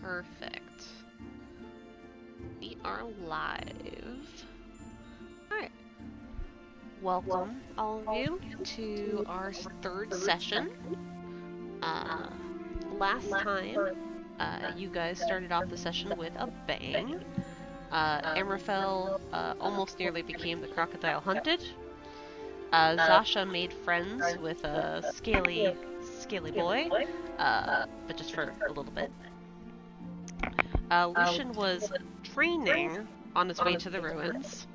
Perfect. We are live. Alright. Welcome, all of you, to our third session. Last time, you guys started off the session with a bang. Amraphel almost nearly became the crocodile hunted. Zasha made friends with a scaly boy, but just for a little bit. Lucian was training on his way to the ruins.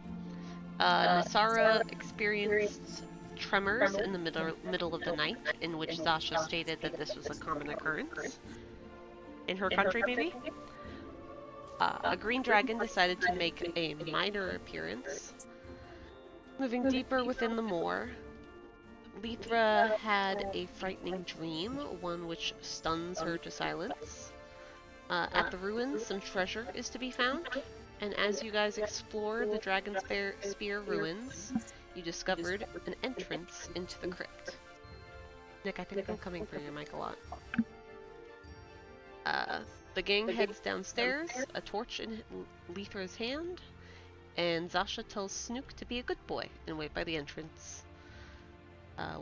Nyssara experienced tremors in the middle of the night, in which Zasha stated that this was a common occurrence in her country, maybe. A green dragon decided to make a minor appearance. Moving deeper within the Moor, Lythra had a frightening dream, one which stuns her to silence. At the ruins, some treasure is to be found, and as you guys explored the Dragonspear ruins, you discovered an entrance into the crypt. Nick, I think I'm coming for your mic a lot. The gang heads downstairs, a torch in Lythra's hand, and Zasha tells Snooc to be a good boy and wait by the entrance.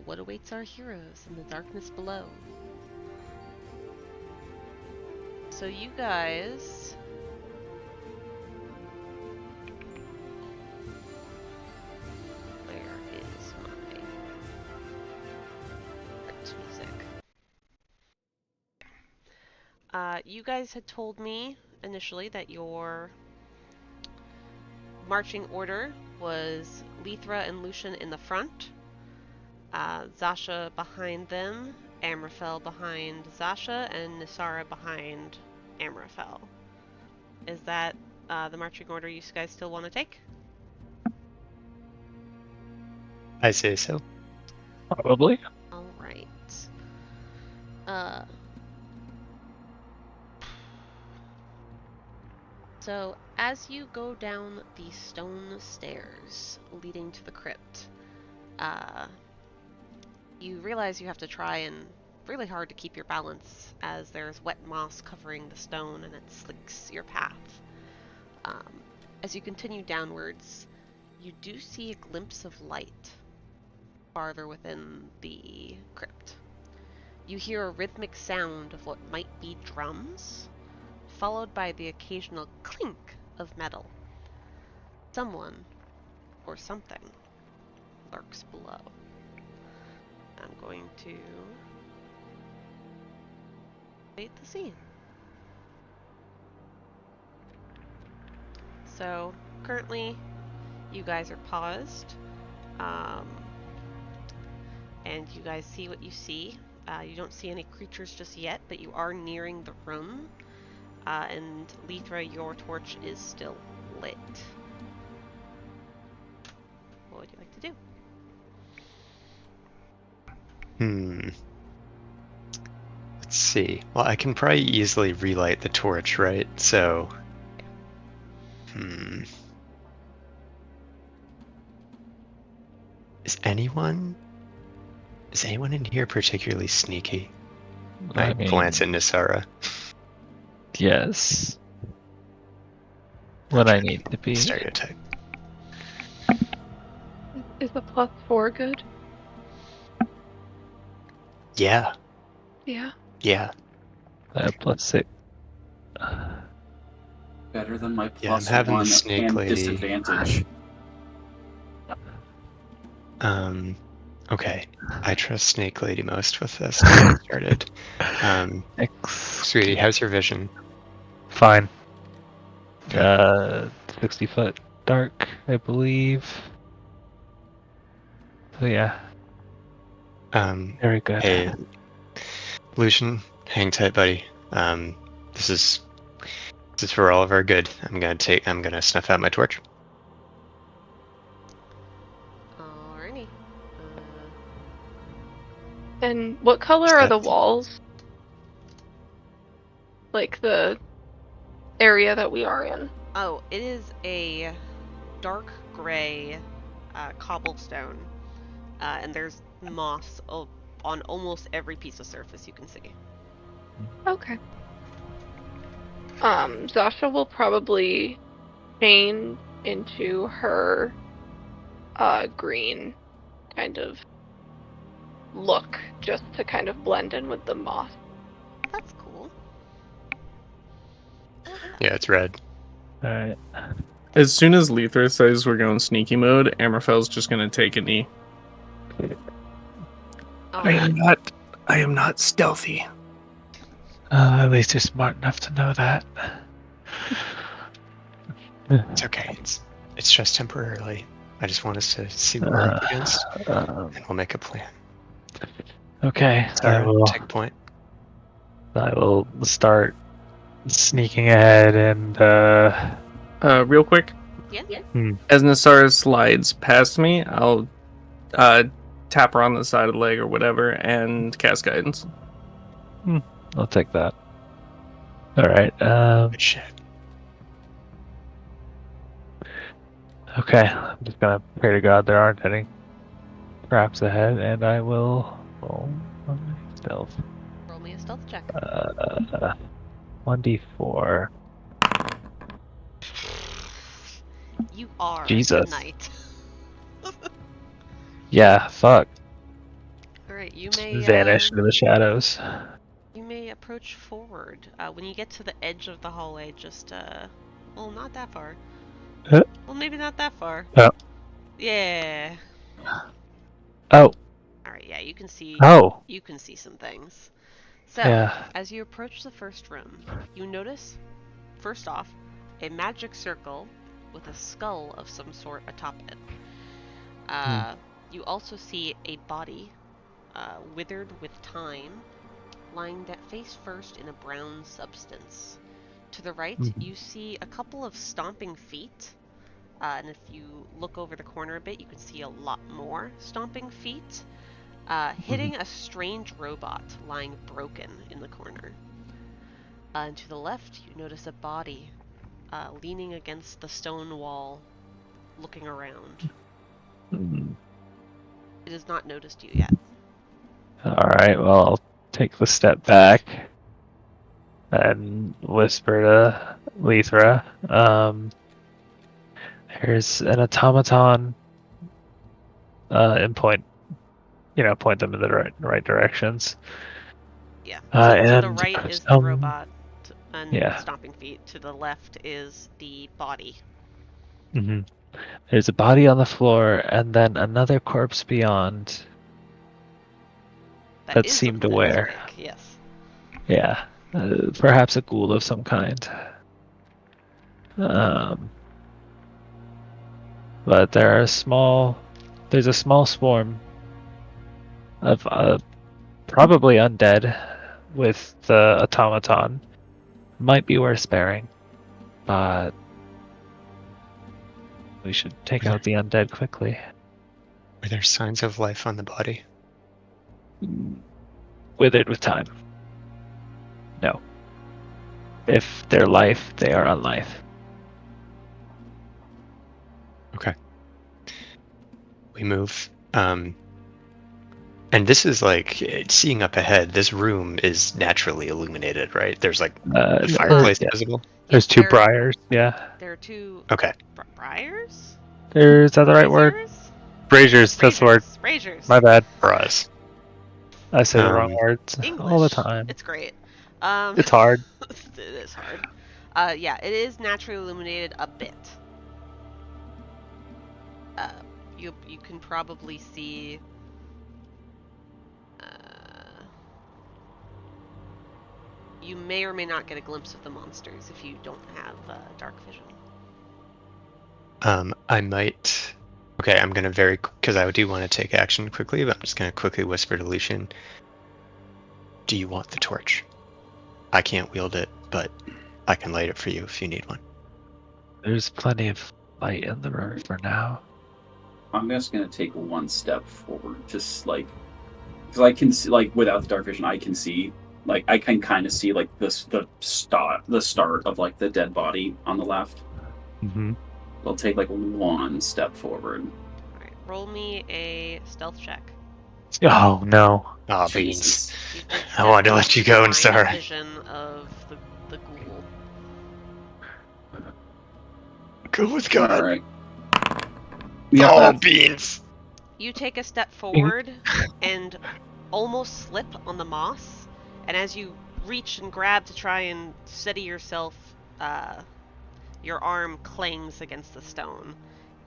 What awaits our heroes in the darkness below? So you guys... Where is my crypt music? You guys had told me initially that your marching order was Lythra and Lucian in the front, Zasha behind them, Amraphel behind Zasha, and Nyssara behind Amraphel. Is that the marching order you guys still want to take? I say so. Probably. Alright. So, as you go down the stone stairs leading to the crypt, you realize you have to try and really hard to keep your balance as there's wet moss covering the stone and it slicks your path. As you continue downwards, you do see a glimpse of light farther within the crypt. You hear a rhythmic sound of what might be drums, followed by the occasional clink of metal. Someone, or something, lurks below. I'm going to wait the scene. So, currently, you guys are paused, and you guys see what you see. You don't see any creatures just yet, but you are nearing the room, and Lythra, your torch is still lit. What would you like to do? Let's see. Well, I can probably easily relight the torch, right? So... Is anyone in here particularly sneaky? I glance at Nyssara. Yes. What I need to be. Stereotype. Is the +4 good? Yeah. Yeah. Yeah. +6. Better than my Yeah, I'm having the +1 snake and lady. disadvantage. Okay. I trust Snake Lady most with this to get started. Sweetie, how's your vision? Fine. 60 foot dark, I believe. So yeah. Very good. Hey, Lucian, hang tight, buddy. This is for all of our good. I'm gonna snuff out my torch. Alrighty. And what color are the walls? Like the area that we are in? Oh, it is a dark gray cobblestone, and there's moss on almost every piece of surface you can see. Okay. Zasha will probably change into her green kind of look, just to kind of blend in with the moth. That's cool. Yeah, it's red. Alright. As soon as Lythra says we're going sneaky mode, Amraphel's just gonna take a knee. Oh, I am not stealthy. At least you're smart enough to know that. It's okay. It's just temporarily. I just want us to see what we're up against, and we'll make a plan. Okay, Sorry, take point. I will start sneaking ahead and Real quick, yeah. as Nyssara slides past me, I'll tap her on the side of the leg or whatever and cast guidance. I'll take that. Alright, Good shit. okay, I'm just gonna pray to God there aren't any traps ahead, and I will roll my stealth. Roll me a stealth check. 1d4. You are Jesus. the knight. Yeah, fuck. Alright, you may Vanish into the shadows. You may approach forward. When you get to the edge of the hallway, just well, not that far. Well, maybe not that far. Oh. Yeah. Oh. Alright, yeah, you can see. Oh. You can see some things. So, Yeah. as you approach the first room, you notice, first off, a magic circle with a skull of some sort atop it. You also see a body, withered with time, lying face first in a brown substance. To the right, you see a couple of stomping feet, and if you look over the corner a bit, you can see a lot more stomping feet, hitting a strange robot lying broken in the corner. And to the left, you notice a body leaning against the stone wall, looking around. It has not noticed you yet. Alright, well, I'll take the step back and whisper to Lythra. There's an automaton, and point them in the right directions. Yeah. To the and right is the robot and stomping feet. To the left is the body. Mm-hmm. There's a body on the floor, and then another corpse beyond that is seemed a aware. snake, yes. Yeah, perhaps a ghoul of some kind. But there's a small swarm of probably undead with the automaton. Might be worth sparing, but we should take out the undead quickly. Were there signs of life on the body? Withered with time. No. If they're life, they are unlife. Okay. We move. And this is like seeing up ahead. This room is naturally illuminated, right? There's like a fireplace visible. There's two briars. Yeah. There are two. Okay. Briars? Is that the right word? Braziers. That's the word. Braziers. My bad. Bras. I say the wrong words English. all the time. It's great. It's hard. It is hard. Yeah, it is naturally illuminated a bit. You can probably see. You may or may not get a glimpse of the monsters if you don't have dark vision. I might. Okay, I'm gonna because I do want to take action quickly, but I'm just gonna quickly whisper to Lucian. Do you want the torch? I can't wield it, but I can light it for you if you need one. There's plenty of light in the room for now. I'm just gonna take one step forward, just like because I can see, like without the dark vision, I can see, like I can kind of see like the start of like the dead body on the left. Mm-hmm. I'll take like one step forward. All right, roll me a stealth check. Oh no! Oh, Jesus. beans. I wanted to let you go, Find Nyssara. vision of the ghoul. Go with God. All right. Yeah, Oh, that's- beans. You take a step forward and almost slip on the moss, and as you reach and grab to try and steady yourself, your arm clangs against the stone,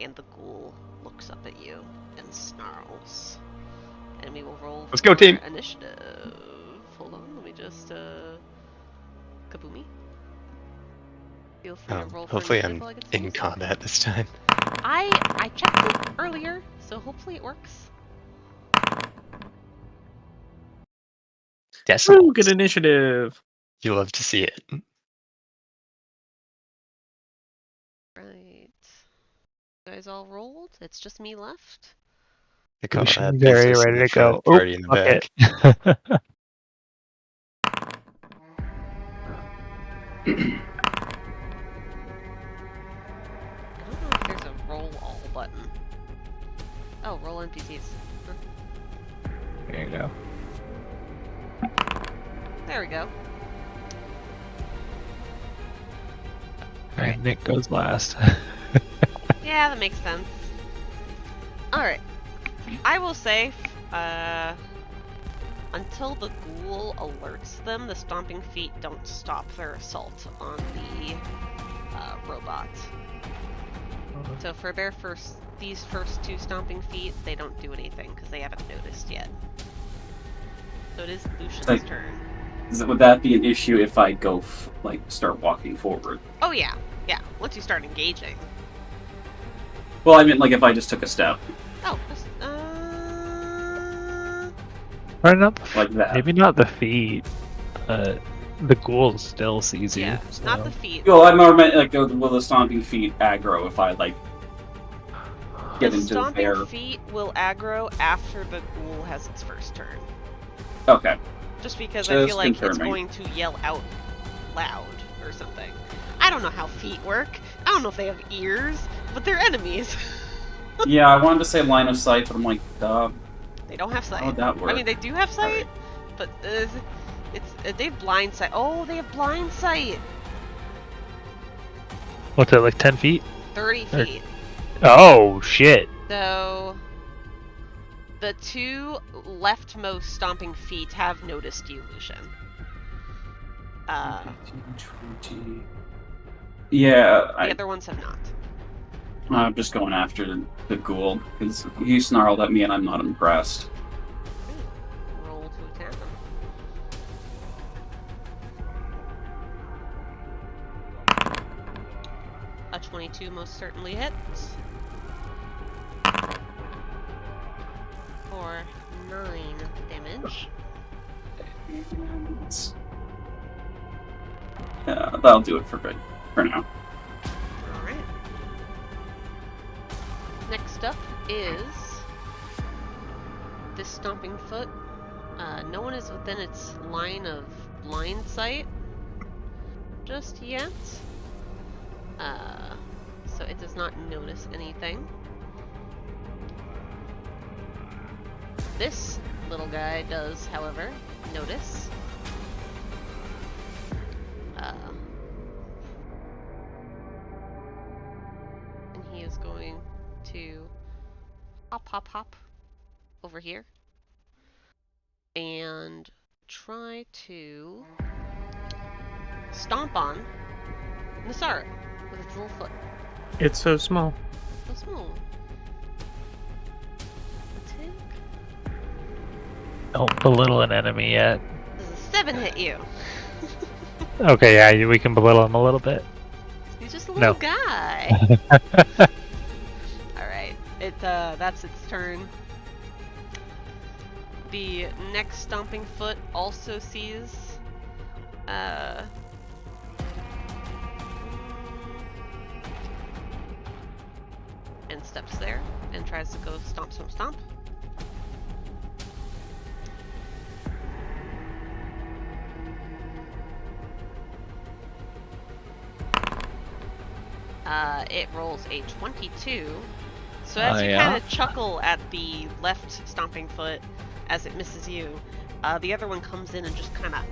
and the ghoul looks up at you and snarls. And we will roll Let's go, team. initiative. Hold on, let me just, kaboomy. Feel free to roll for Hopefully initiative I'm while I get to in use it. combat this time. I checked it earlier, so hopefully it works. Decimal. Ooh, good initiative. You love to see it. Right. You guys all rolled? It's just me left? I call Lucian that very business in ready the to go. front, party in the back. Fuck it. I don't know if there's a roll all button. Oh, roll NPCs. Huh. There you go. There we go. Alright, Nick goes last. Yeah, that makes sense. Alright. I will say, until the ghoul alerts them, the stomping feet don't stop their assault on the robot. So for these first two stomping feet, they don't do anything because they haven't noticed yet. So it is Lucian's Like- turn. Would that be an issue if I go start walking forward? Oh yeah, yeah. Once you start engaging. Well, I meant like if I just took a step Oh, Right, not the like that. maybe not the feet. The ghoul still sees you. yeah, so. not the feet. Well, I more meant like will the stomping feet aggro if I like get The into stomping their. feet will aggro after the ghoul has its first turn. Okay. Just because I Just feel like it's confirming. going to yell out loud or something. I don't know how feet work. I don't know if they have ears, but they're enemies. Yeah, I wanted to say line of sight, but I'm like, They don't have sight. how would that work? I mean, they do have sight, Alright. but they have blind sight. Oh, they have blind sight. What's it, like 10 feet? 30 Or- feet. Oh, shit. So the two leftmost stomping feet have noticed you, Lucian. 20. Yeah, The other ones have not. I'm just going after the ghoul because he snarled at me and I'm not impressed. Roll to attack them. A 22 most certainly hits. For 9 damage. Yeah, that'll do it for now. Alright. Next up is this stomping foot. No one is within its line of blind sight just yet. So it does not notice anything. This little guy does, however, notice. And he is going to hop over here and try to stomp on Nyssara with its little foot. It's so small. So small. Attack. Don't belittle an enemy yet. Does a 7 hit you? Okay, yeah, we can belittle him a little bit. He's just a little No. guy. Alright. That's its turn. The next stomping foot also sees and steps there and tries to go stomp. It rolls a 22. So as Oh, you yeah? kind of chuckle at the left stomping foot as it misses you, the other one comes in and just kind of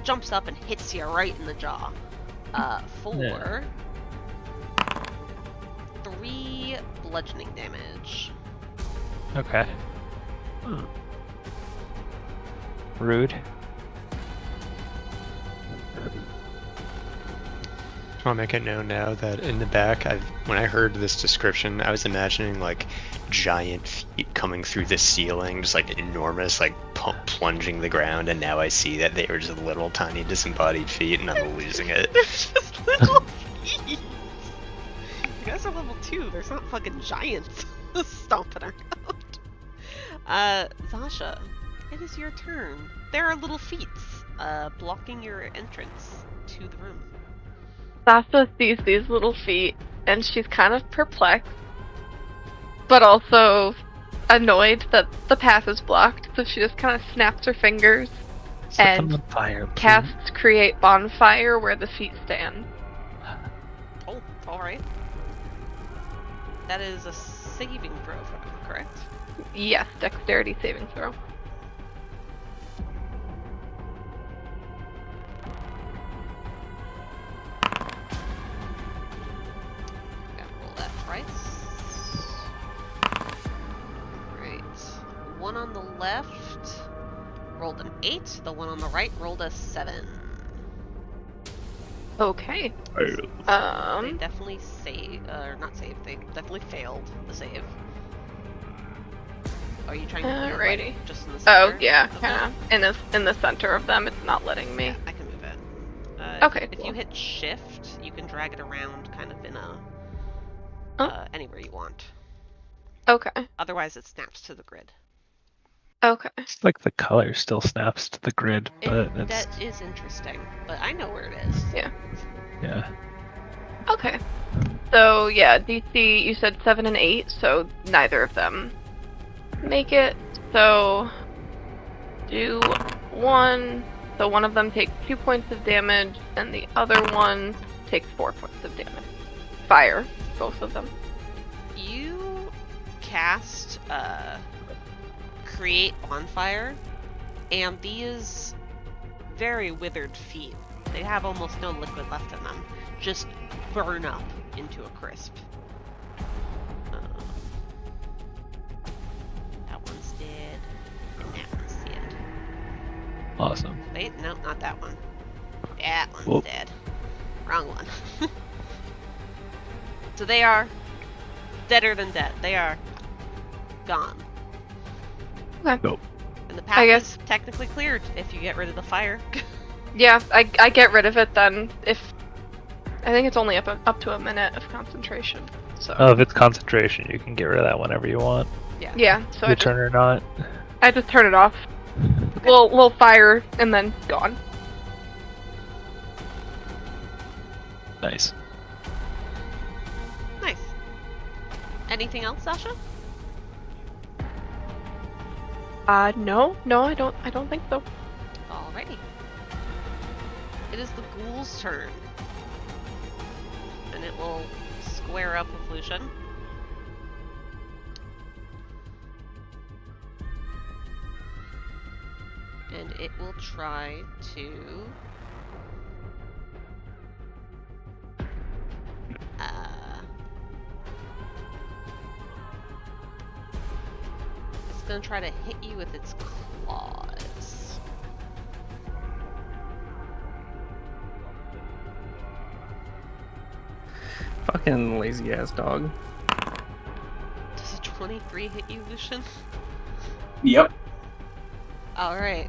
jumps up and hits you right in the jaw. For 3 bludgeoning damage. Okay. Rude. I want to make it known now that in the back, when I heard this description, I was imagining like giant feet coming through the ceiling, just like enormous, like plunging the ground, and now I see that they were just little tiny disembodied feet, and I'm losing it. They're just little feet. You guys are level 2. There's not fucking giants stomping around. Zasha, it is your turn. There are little feet blocking your entrance to the room. Zasha sees these little feet, and she's kind of perplexed, but also annoyed that the path is blocked, so she just kind of snaps her fingers Set them and on fire, please. casts Create Bonfire where the feet stand. Oh, alright. That is a saving throw for them, correct? Yes, dexterity saving throw. Right. One on the left rolled an 8. The one on the right rolled a 7. Okay. They definitely They definitely failed the save. Are you trying to clear Alrighty. right just in the center? Oh yeah, Okay. kind of in the center of them. It's not letting me. Yeah, I can move it. Okay, If cool. you hit shift, you can drag it around kind of in a anywhere you want. Okay. Otherwise, it snaps to the grid. Okay. It's like the color still snaps to the grid, but it's That is interesting, but I know where it is. Yeah. yeah. Okay. So yeah, DC. You said 7 and 8, so neither of them make it. So do 1. So one of them takes 2 points of damage, and the other one takes 4 points of damage. Fire, both of them. You cast Create Bonfire, and these very withered feet, they have almost no liquid left in them, just burn up into a crisp. That one's dead, and that one's dead. Awesome. Wait, no, not that one. That one's Whoop. dead. Wrong one. So they are deader than dead. They are gone. Okay. Nope. And the path is technically cleared if you get rid of the fire. Yeah, I get rid of it then. If I think it's only up to a minute of concentration. So Oh, if it's concentration, you can get rid of that whenever you want. yeah, so Your turn or not. I just turn it off. Little fire and then gone. Nice. Nice. Anything else, Zasha? No, I don't think so. Alrighty. It is the ghoul's turn. And it will square up with Lucian. And it will try to... It's gonna try to hit you with its claws. Fucking lazy ass dog. Does a 23 hit you, Lucian? Yep. Alright.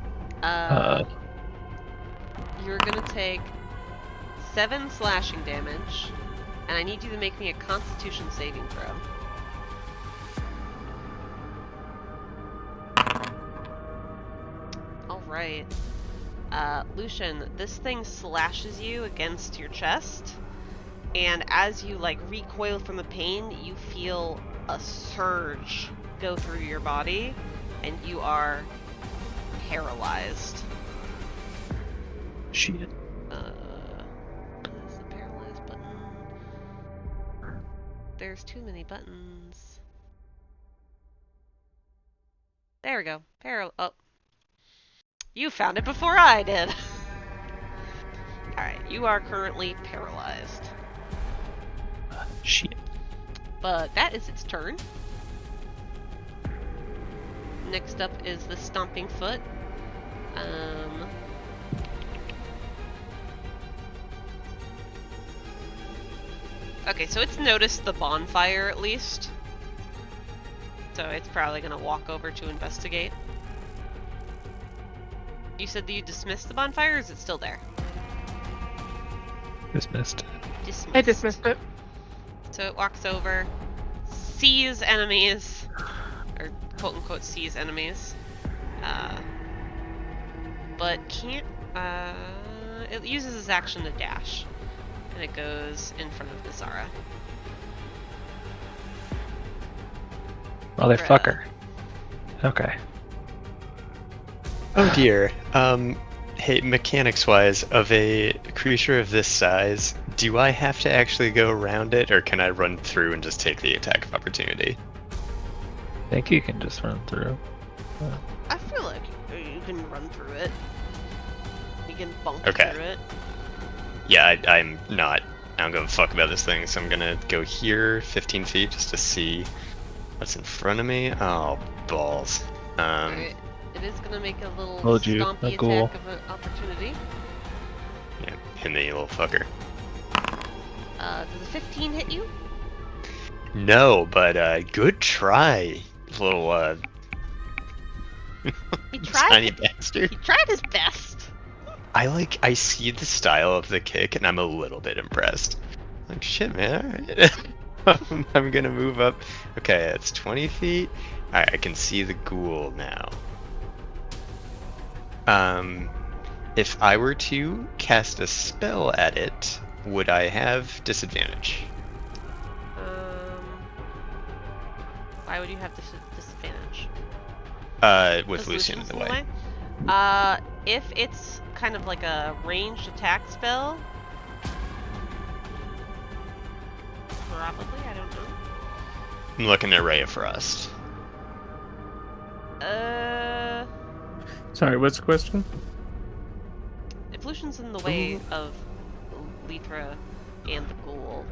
You're gonna take 7 slashing damage, and I need you to make me a Constitution saving throw. Alright. Lucian, this thing slashes you against your chest, and as you recoil from the pain, you feel a surge go through your body, and you are paralyzed. Shit. What is the paralyzed button? There's too many buttons. There we go. Oh. You found it before I did. Alright, you are currently paralyzed. Shit. But that is its turn. Next up is the Stomping Foot. Okay, so it's noticed the bonfire at least. So it's probably gonna walk over to investigate. You said that you dismissed the bonfire, or is it still there? Dismissed. Dismissed. I dismissed it. So it walks over, sees enemies, or quote-unquote sees enemies, but can't, it uses its action to dash, and it goes in front of Nyssara. Motherfucker. Okay. Oh dear. Hey, mechanics-wise, of a creature of this size, do I have to actually go around it, or can I run through and just take the attack of opportunity? I think you can just run through. I feel like you can run through it. You can bump Okay. through it. Yeah, I don't give a fuck about this thing, so I'm gonna go here 15 feet just to see what's in front of me. Oh, balls. Alright. It is gonna make a little Told you, stompy a ghoul. attack of an opportunity. Yeah, hit me, you little fucker. Does a 15 hit you? No, but good try, little He tried. tiny bastard. He tried his best. I see the style of the kick and I'm a little bit impressed. Like, shit, man, alright. I'm gonna move up. Okay, it's 20 feet. Alright, I can see the ghoul now. If I were to cast a spell at it, would I have disadvantage? Why would you have disadvantage? With Is Lucian in the way. If it's kind of like a ranged attack spell, probably, I don't know. I'm looking at Ray of Frost. Sorry, what's the question? If Lucian's in the way of Lythra and the ghoul,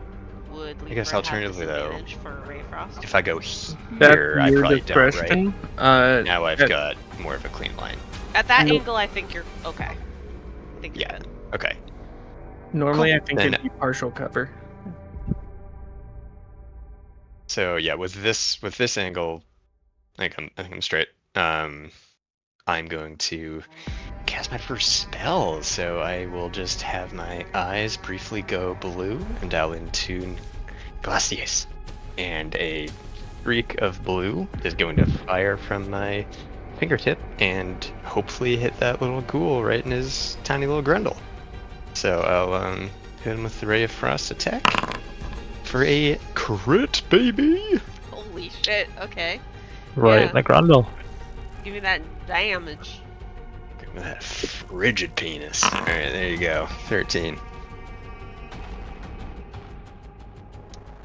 would Lythra I guess have alternatively, though, disadvantage for Ray of Frost? If I go That's here, I your probably don't, right? discretion. Now I've at- got more of a clean line. At that Nope. angle, I think you're okay. I think you're Yeah. good. Okay. Normally, Cool. I think Then- it'd be partial cover. So yeah, with this angle, I think I'm straight. I'm going to cast my first spell, so I will just have my eyes briefly go blue, and I'll intune Glacius. And a streak of blue is going to fire from my fingertip and hopefully hit that little ghoul right in his tiny little grundle. So I'll hit him with the Ray of Frost attack for a crit, baby! Holy shit, okay. Right Yeah. in the grundle. Give me that damage. Give me that frigid penis. Alright, there you go. 13.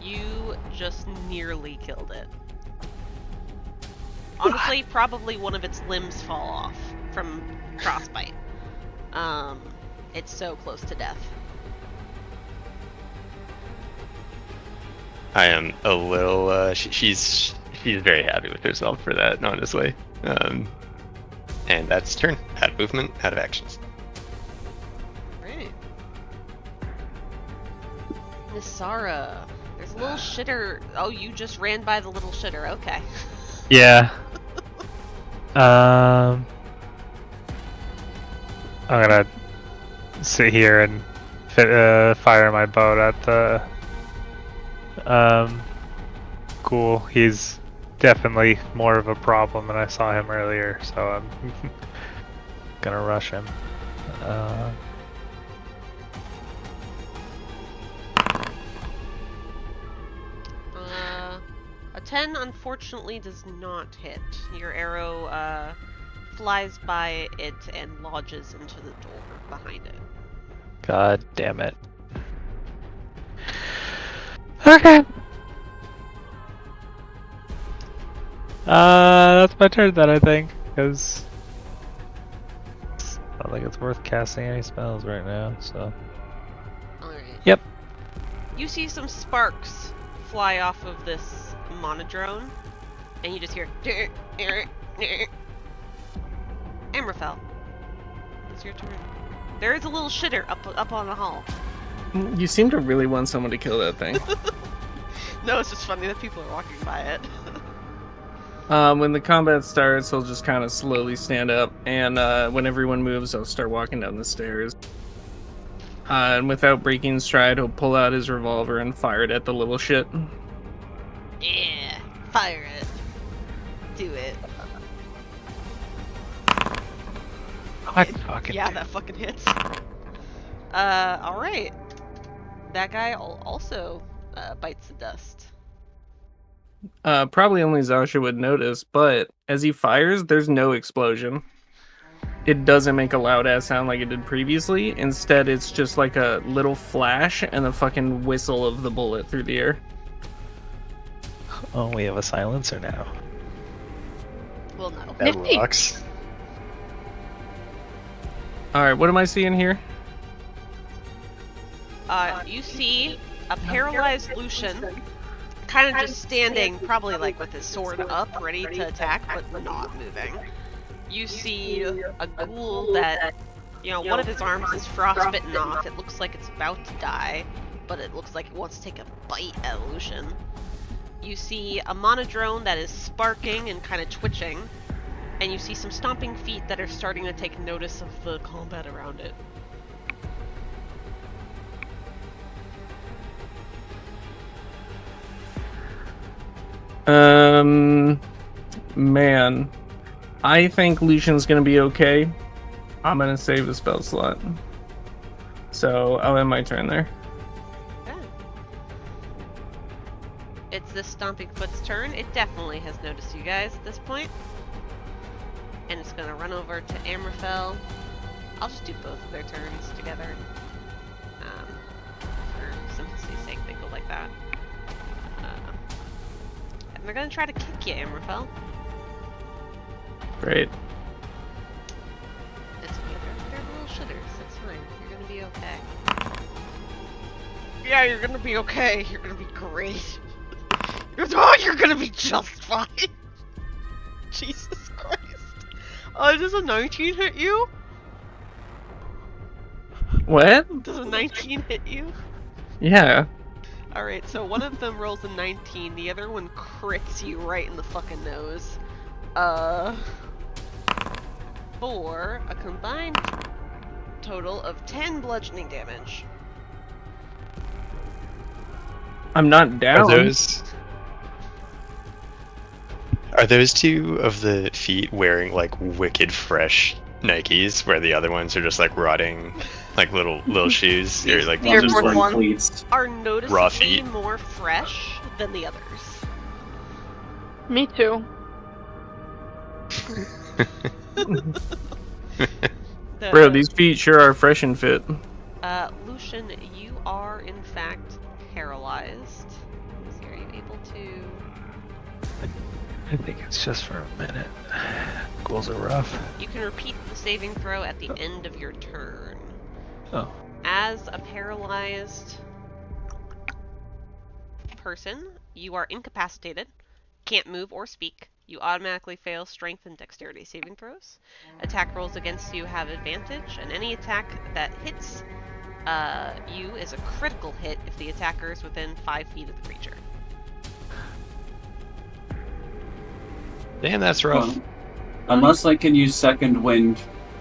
You just nearly killed it. Honestly, probably one of its limbs fall off from frostbite. It's so close to death. I am a little, she's very happy with herself for that, honestly. And that's turn. Out of movement, out of actions. Right. Nyssara. There's a little shitter. Oh, you just ran by the little shitter. Okay. Yeah. I'm gonna sit here and fire my bow at the ghoul. He's definitely more of a problem than I saw him earlier, so I'm gonna rush him. A 10 unfortunately does not hit. Your arrow flies by it and lodges into the door behind it. God damn it. Okay. That's my turn then, I think, because it's not like it's worth casting any spells right now, so. Alright. Yep. You see some sparks fly off of this monodrone, and you just hear Amraphel. It's your turn. There is a little shitter up on the hall. You seem to really want someone to kill that thing. No, it's just funny that people are walking by it. When the combat starts, he'll just kind of slowly stand up, and when everyone moves, he'll start walking down the stairs. And without breaking stride, he'll pull out his revolver and fire it at the little shit. Yeah, fire it. Do it. Yeah, that fucking hits. Alright. That guy also bites the dust. Probably only Zasha would notice, but as he fires, there's no explosion. It doesn't make a loud ass sound like it did previously. Instead, it's just like a little flash and the fucking whistle of the bullet through the air. Oh, we have a silencer now. Well, no. That rocks. Alright, what am I seeing here? You see a paralyzed Lucian, kind of just standing, probably like with his sword up, ready to attack, but not moving. You see a ghoul that, you know, one of his arms is frostbitten off. It looks like it's about to die, but it looks like it wants to take a bite at Lucian. You see a monodrone that is sparking and kind of twitching, and you see some stomping feet that are starting to take notice of the combat around it. Man. I think Lucian's gonna be okay. I'm gonna save a spell slot. So, I'll end my turn there. Okay. It's this stomping foot's turn. It definitely has noticed you guys at this point. And it's gonna run over to Amraphel. I'll just do both of their turns together. For simplicity's sake, they go like that. And they're gonna try to kick you, Amraphel. Great. It's okay, they're little shitters, that's fine. You're gonna be okay. Yeah, you're gonna be okay. You're gonna be great. You're gonna be just fine. Jesus Christ. Does a 19 hit you? What? Does a 19 hit you? Yeah. Alright, so one of them rolls a 19, the other one crits you right in the fucking nose. For a combined total of 10 bludgeoning damage. I'm not down. Are those two of the feet wearing like wicked fresh Nikes, where the other ones are just like rotting, like little shoes? Or like These just are like Cleats. Are raw noticeably feet. more fresh than the others. Me too. Bro, these feet sure are fresh and fit. Lucian, you are in fact paralyzed. Let me see, are you able to... I think it's just for a minute. Ghouls are rough. You can repeat the saving throw at the end of your turn. Oh. As a paralyzed person, you are incapacitated, can't move or speak. You automatically fail strength and dexterity saving throws. Attack rolls against you have advantage, and any attack that hits you is a critical hit if the attacker is within 5 feet of the creature. Damn, that's rough. Well, unless I can use second wind,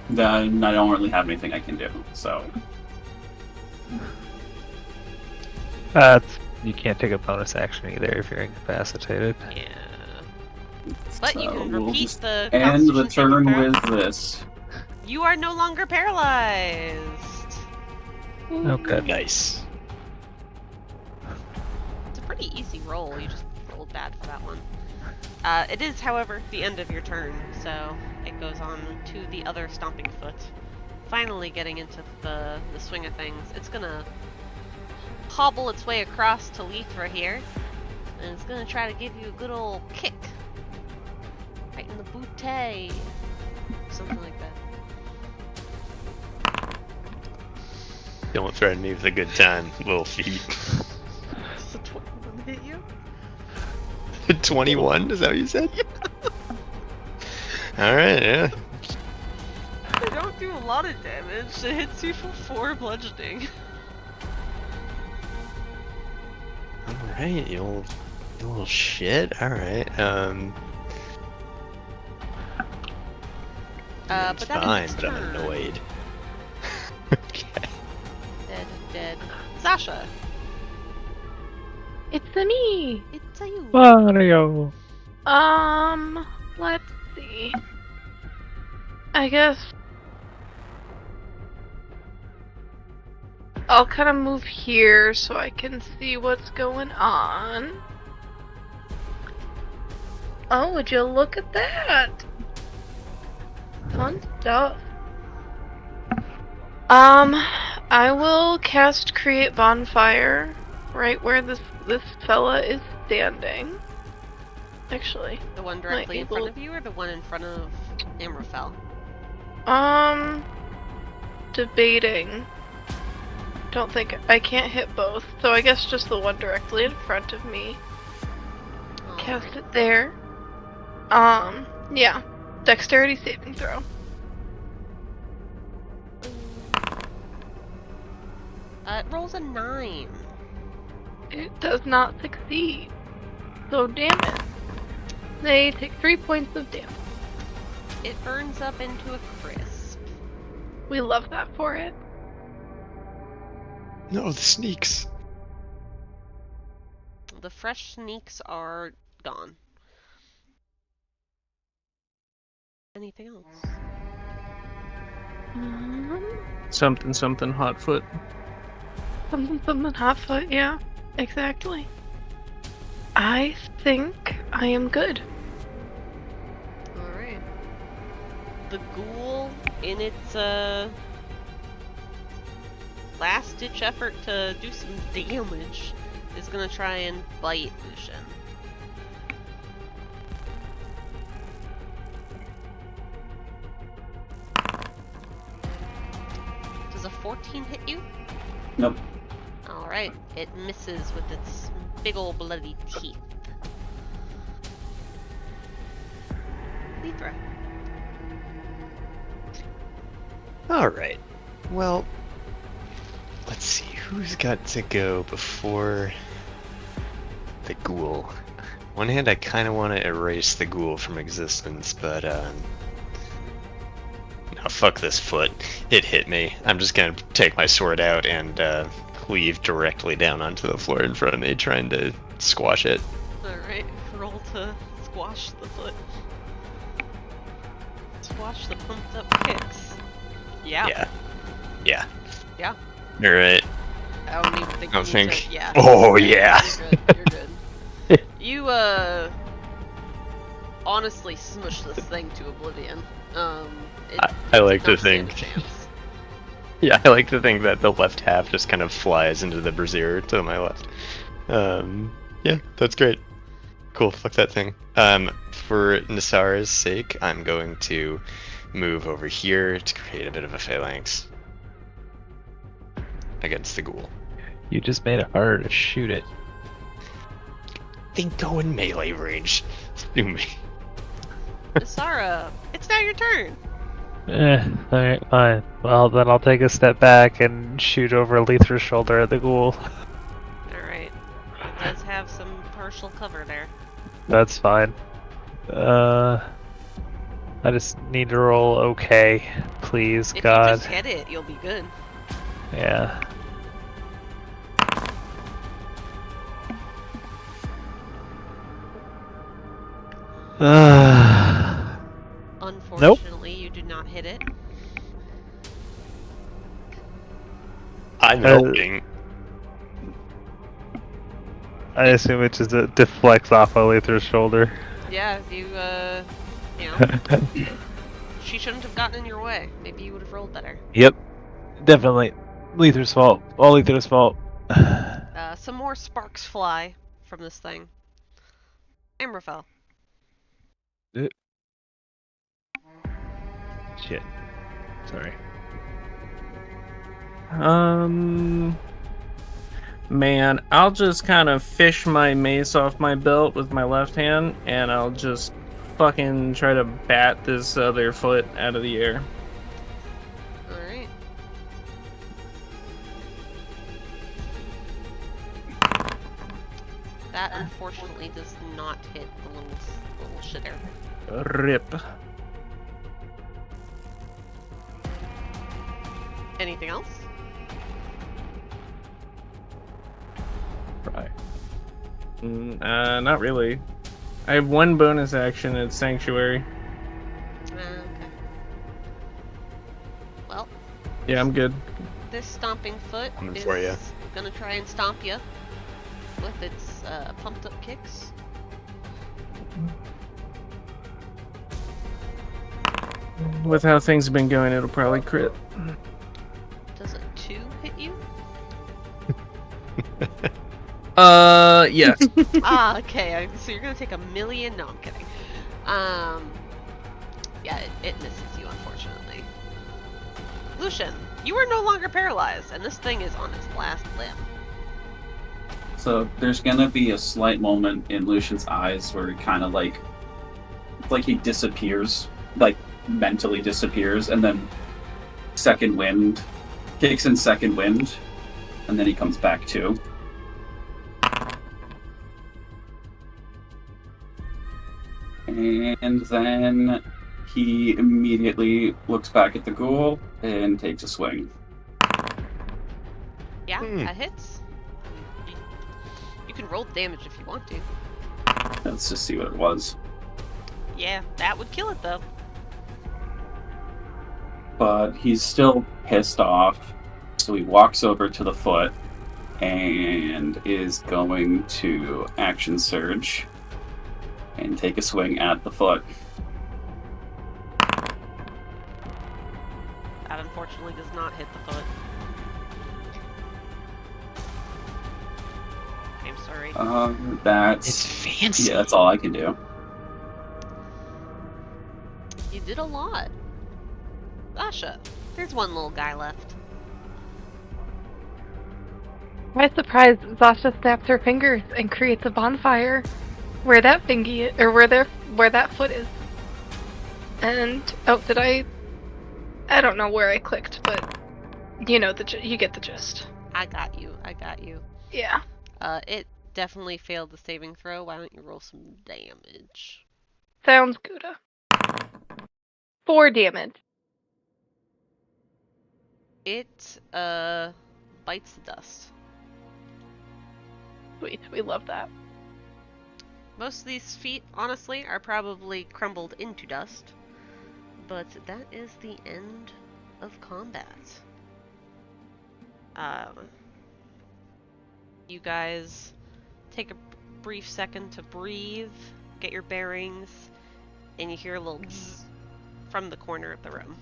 then I don't really have anything I can do. So You can't take a bonus action either if you're incapacitated. Yeah. But you can we'll repeat just the end the Constitution saving turn throw. with this. You are no longer paralyzed. Oh, good. Nice. It's a pretty easy roll. You just rolled bad for that one. It is, however, the end of your turn, so it goes on to the other stomping foot. Finally getting into the swing of things. It's gonna hobble its way across to Lythra here, and it's gonna try to give you a good old kick. Right in the bootay. Something like that. Don't threaten me with a good time, little feet. Does a 21 hit you? 21, is that what you said? Alright, yeah. They don't do a lot of damage. It hits you for 4 bludgeoning. Alright, you little shit. Alright, But it's that fine, is but I'm turn. annoyed. Okay. Dead. Zasha, It's me. it's a you. Mario. Let's see. I guess I'll kind of move here so I can see what's going on. Oh, would you look at that? Fun stuff. I will cast Create Bonfire right where this fella is standing. Actually, The one directly in front able- of you, or the one in front of Amraphel? debating. Don't think I can't hit both, so I guess just the one directly in front of me. Cast it there. Yeah. Dexterity saving throw. It rolls a 9. It does not succeed. So damn it. They take 3 points of damage. It burns up into a crisp. We love that for it. No, the sneaks. The fresh sneaks are gone. Anything else? Something hotfoot. Something hotfoot, yeah. Exactly. I think I am good. Alright. The ghoul, in its last-ditch effort to do some damage, is gonna try and bite Lucian. Does a 14 hit you? Nope. Alright, it misses with its big ol' bloody teeth. Lythra. Alright. Well, let's see. Who's got to go before the ghoul? On one hand, I kind of want to erase the ghoul from existence, but, no, fuck this foot. It hit me. I'm just gonna take my sword out and, cleave directly down onto the floor in front of me, trying to squash it. Alright, roll to squash the foot. Squash the pumped up kicks. Yeah. Yeah. Yeah. Alright. I don't even think I you need think. to, yeah. Oh, yeah. You're good, you're good. You, honestly smush this thing to oblivion. It I like did to not stand think. a chance. Yeah, I like to think that the left half just kind of flies into the brazier to my left. Yeah, that's great. Cool, fuck that thing. For Nyssara's sake, I'm going to move over here to create a bit of a phalanx against the ghoul. You just made it harder to shoot it. Then go in melee range. Do me. Nyssara, it's now your turn. Alright, fine. Well, then I'll take a step back and shoot over Lythra's shoulder at the ghoul. Alright. It does have some partial cover there. That's fine. I just need to roll okay, please, If God. you just hit it, you'll be good. Yeah. Unfortunately, you do not hit it. I'm helping. I assume it just deflects off of Lythra's shoulder. Yeah, you know, she shouldn't have gotten in your way. Maybe you would have rolled better. Yep. Definitely. Lythra's fault. All Lythra's fault. Some more sparks fly from this thing. Amraphel. Shit. Sorry. Man, I'll just kind of fish my mace off my belt with my left hand, and I'll just fucking try to bat this other foot out of the air. Alright. That unfortunately does not hit the little shitter. Rip. Anything else? Right. Not really. I have one bonus action at Sanctuary. Okay. Well, Yeah, I'm good. this stomping foot Coming is for ya. gonna try and stomp you with its pumped up kicks. With how things have been going, it'll probably crit. Does a 2 hit you? Yes. Okay. So you're gonna take 1,000,000. No, I'm kidding. Yeah, it misses you, unfortunately. Lucian, you are no longer paralyzed, and this thing is on its last limb. So there's gonna be a slight moment in Lucian's eyes where he kind of like, it's like he disappears, like mentally disappears, and then second wind, kicks in second wind, and then he comes back to. And then he immediately looks back at the ghoul and takes a swing. Yeah, that hits. You can roll the damage if you want to. Let's just see what it was. Yeah, that would kill it though. But he's still pissed off, so he walks over to the foot and is going to action surge and take a swing at the foot. That unfortunately does not hit the foot. I'm sorry. That's It's fancy. yeah, that's all I can do. You did a lot. Zasha, there's one little guy left. By surprise, Zasha snaps her fingers and creates a bonfire where that fingy or where that foot is. And I don't know where I clicked, but you know you get the gist. I got you. Yeah. It definitely failed the saving throw. Why don't you roll some damage? Sounds good. 4 damage. It bites the dust. Sweet, we love that. Most of these feet, honestly, are probably crumbled into dust. But that is the end of combat. You guys take a brief second to breathe, get your bearings, and you hear a little bzzz from the corner of the room.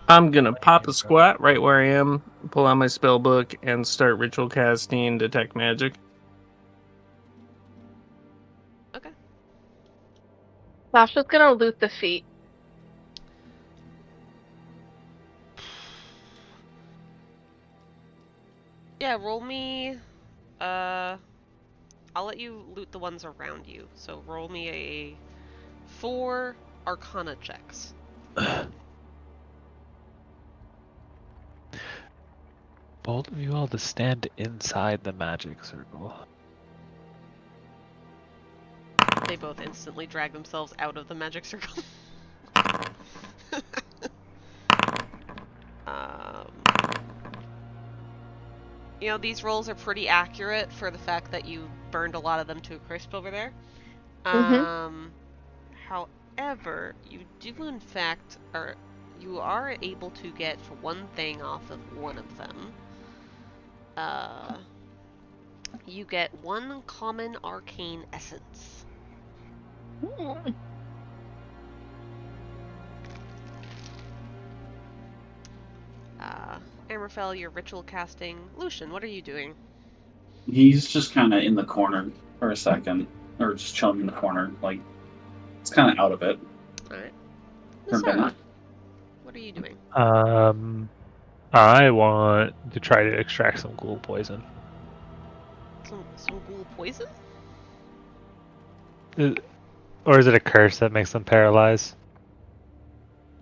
I'm gonna pop a squat right where I am, pull out my spell book, and start ritual casting Detect Magic. Okay. Sasha's gonna loot the feet. Yeah, roll me. I'll let you loot the ones around you. So roll me a 4 Arcana checks. Bold of you all to stand inside the magic circle. They both instantly drag themselves out of the magic circle. You know, these rolls are pretty accurate for the fact that you burned a lot of them to a crisp over there. However, you do in fact, you are able to get one thing off of one of them. You get 1 common arcane essence. Amraphel, you're ritual casting. Lucian, what are you doing? He's just kind of in the corner for a second, or just chilling in the corner, like it's kind of out of it. Alright. For a minute. What are you doing? I want to try to extract some ghoul poison. Some ghoul poison? Or is it a curse that makes them paralyzed?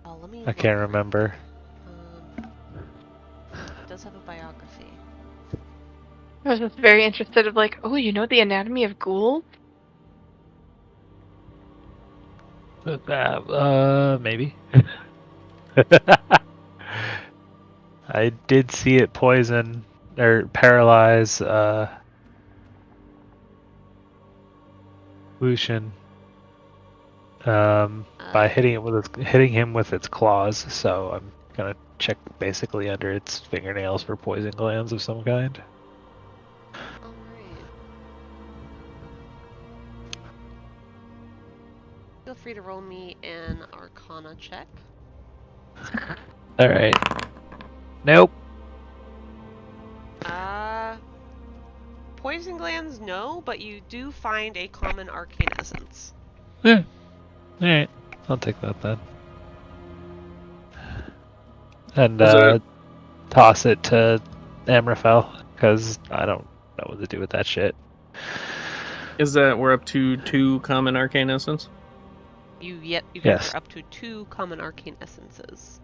Oh, let me I look. can't remember. It does have a biography. I was just very interested of like, oh, you know the anatomy of ghouls? Maybe. I did see it poison or paralyze Lucian by hitting him with its claws. So I'm gonna check basically under its fingernails for poison glands of some kind. Alright. Feel free to roll me an Arcana check. All right. Nope. Poison glands, no, but you do find a common arcane essence. Yeah. All right. I'll take that then. And toss it to Amraphel because I don't know what to do with that shit. Is that we're up to 2 common arcane essence? You guys Yes. are up to 2 common arcane essences.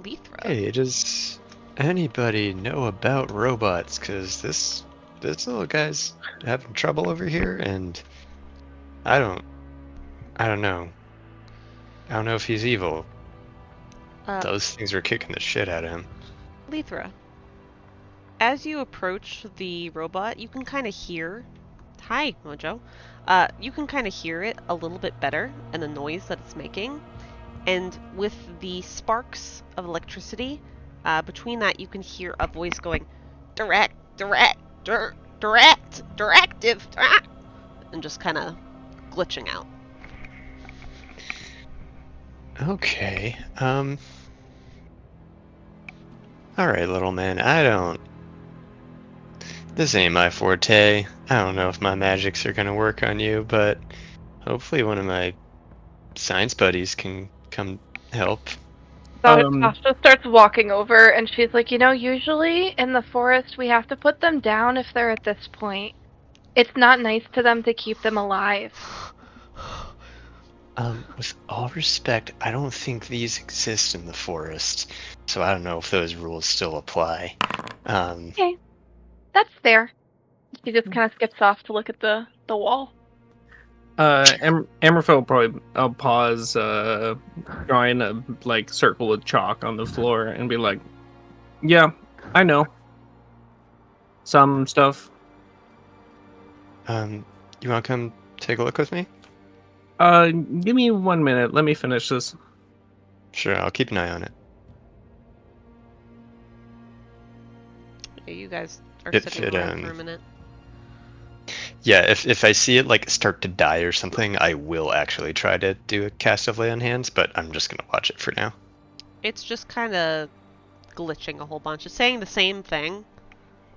Lythra. Hey, does anybody know about robots? Cause this little guy's having trouble over here, and I don't know. I don't know if he's evil. Those things are kicking the shit out of him. Lythra. As you approach the robot, you can kind of hear... Hi, Mojo. You can kind of hear it a little bit better and the noise that it's making. And with the sparks of electricity, between that you can hear a voice going, directive, and just kind of glitching out. Okay. Alright, little man, this ain't my forte. I don't know if my magics are gonna work on you, but hopefully one of my science buddies can come help. Zasha starts walking over and she's like, usually in the forest we have to put them down if they're at this point. It's not nice to them to keep them alive. With all respect, I don't think these exist in the forest, so I don't know if those rules still apply. Okay, that's fair. She just kind of skips off to look at the wall. Amraphel will probably pause, drawing a circle with chalk on the floor, and be like, "Yeah, I know some stuff." You want to come take a look with me? Give me 1 minute. Let me finish this. Sure, I'll keep an eye on it. Yeah, you guys are If sitting it, around for a minute. Yeah, if I see it start to die or something, I will actually try to do a cast of Lay on Hands, but I'm just gonna watch it for now. It's just kind of glitching a whole bunch. It's saying the same thing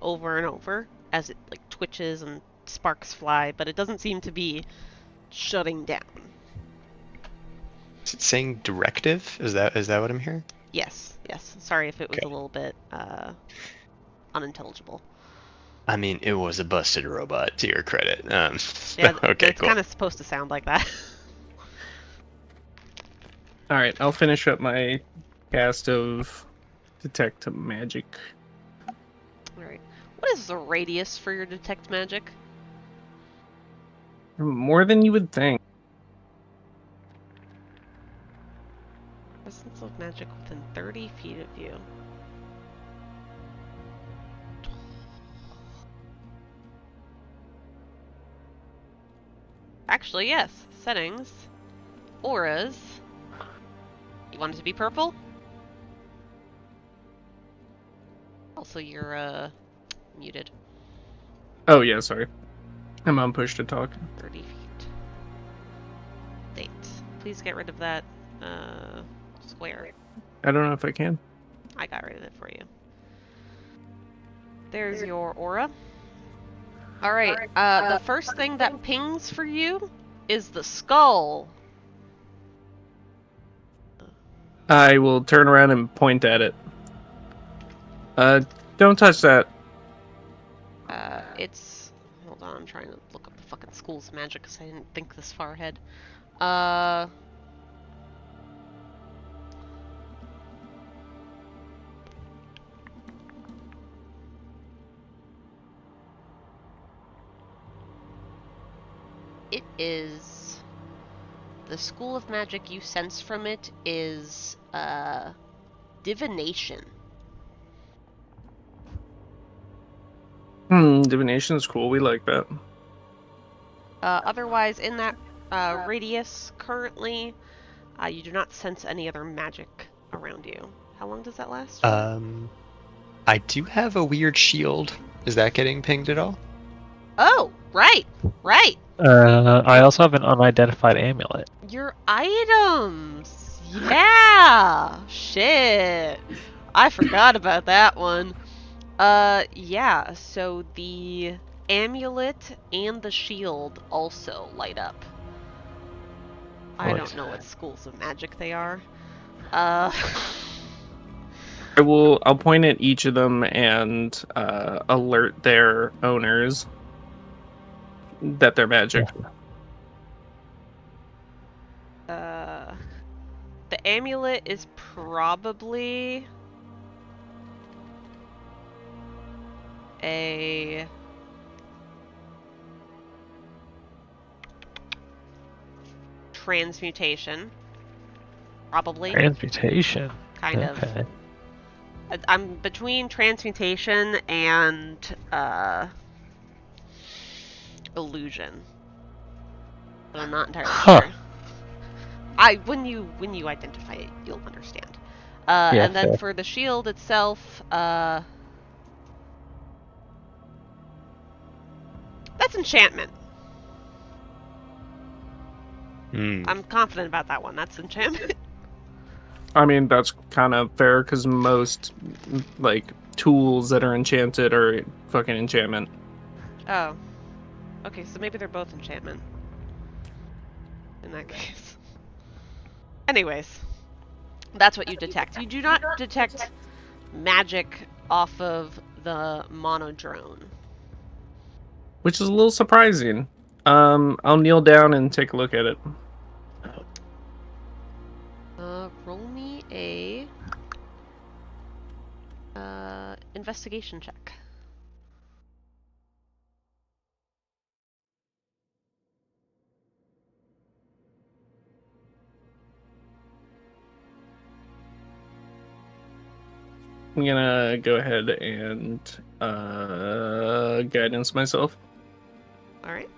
over and over as it twitches and sparks fly, but it doesn't seem to be shutting down. Is it saying directive? Is that what I'm hearing? Yes. Sorry if it was Okay. a little bit unintelligible. I mean, it was a busted robot, to your credit. Yeah, okay, it's cool. kind of supposed to sound like that. All right, I'll finish up my cast of detect magic. All right. What is the radius for your detect magic? More than you would think. Essence of magic within 30 feet of you. Actually, yes. Settings. Auras. You want it to be purple? Also, you're, muted. Oh yeah, sorry. I'm on push to talk. 30 feet. Date. Please get rid of that, square. I don't know if I can. I got rid of it for you. There's your aura. Alright, the first thing that pings for you is the skull. I will turn around and point at it. Don't touch that. It's... Hold on, I'm trying to look up the fucking school's magic because I didn't think this far ahead. It is... The school of magic you sense from it is, divination. Divination's cool. We like that. Otherwise, in that radius currently, you do not sense any other magic around you. How long does that last? I do have a weird shield. Is that getting pinged at all? Oh, right! I also have an unidentified amulet. Your items! Yeah! Shit! I forgot about that one. Yeah, so the amulet and the shield also light up. I don't know what schools of magic they are. I'll point at each of them and alert their owners that they're magic. The amulet is probably a transmutation. Probably. Transmutation? Kind of. I'm between transmutation and illusion, but I'm not entirely sure. When you identify it, you'll understand. And then for the shield itself, that's enchantment. I'm confident about that one. That's enchantment. I mean, that's kind of fair because most like tools that are enchanted are fucking enchantment. Oh. Okay, so maybe they're both enchantment. In that case. Anyways. That's what you detect. You do not detect magic off of the monodrone. Which is a little surprising. I'll kneel down and take a look at it. Roll me a investigation check. I'm gonna go ahead and guidance myself. All right.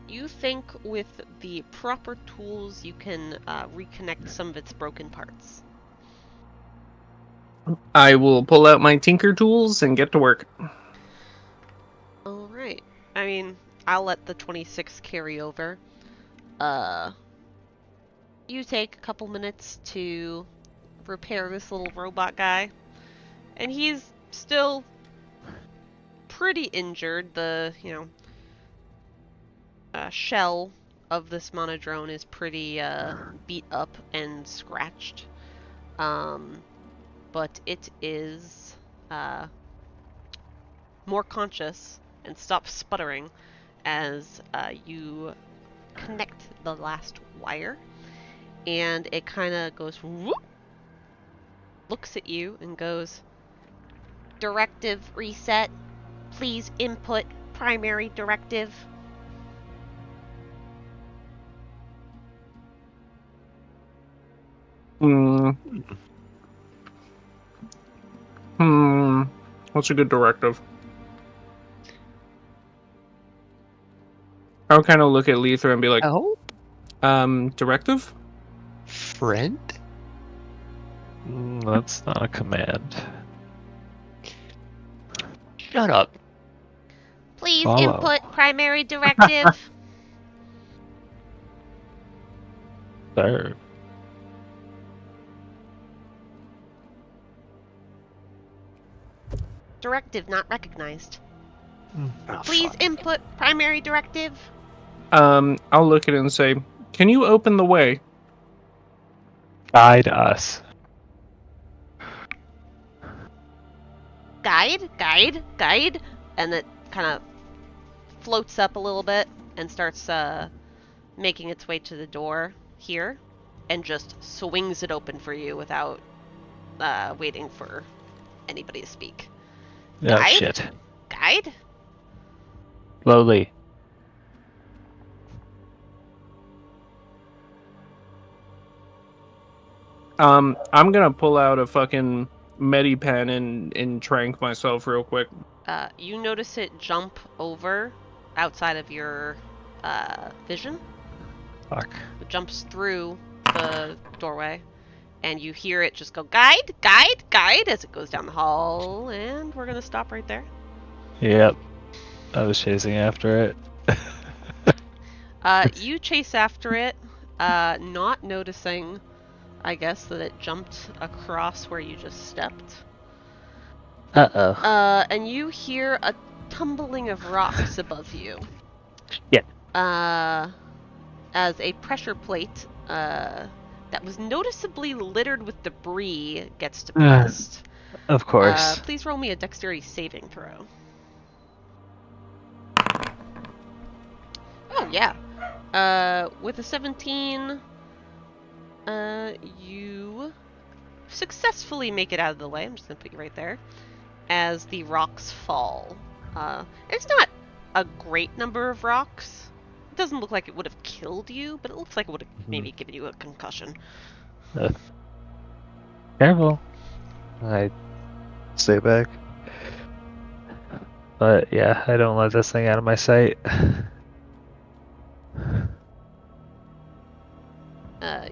You think with the proper tools you can reconnect some of its broken parts. I will pull out my tinker tools and get to work. Alright. I mean, I'll let the 26 carry over. You take a couple minutes to repair this little robot guy. And he's still pretty injured. The, shell of this monodrone is pretty beat up and scratched. But it is more conscious and stops sputtering as you connect the last wire, and it kind of goes whoop, looks at you and goes, "Directive reset. Please input primary directive." What's a good directive? I'll kind of look at Lythra and be like, Oh? Directive? Friend? That's not a command. Shut up. Please Follow. input primary directive. Sir. Directive not recognized. Oh, Please fuck. input primary directive. I'll look at it and say, "Can you open the way?" Guide us. Guide. And it kind of floats up a little bit and starts making its way to the door here and just swings it open for you without waiting for anybody to speak. Oh, Guide? shit. Guide? Slowly. I'm gonna pull out a fucking Medipen and trank myself real quick. You notice it jump over outside of your vision. Fuck. It jumps through the doorway, and you hear it just go, guide, guide, guide, as it goes down the hall, and we're gonna stop right there. Yep. I was chasing after it. You chase after it, not noticing, I guess, that it jumped across where you just stepped. Uh-oh. And you hear a tumbling of rocks above you. Shit. As a pressure plate, that was noticeably littered with debris gets depressed. Of course. Please roll me a dexterity saving throw. Oh, yeah. With a 17, you successfully make it out of the way. I'm just going to put you right there. As the rocks fall. It's not a great number of rocks. It doesn't look like it would have killed you, but it looks like it would have maybe given you a concussion. Careful. I stay back. But yeah, I don't let this thing out of my sight.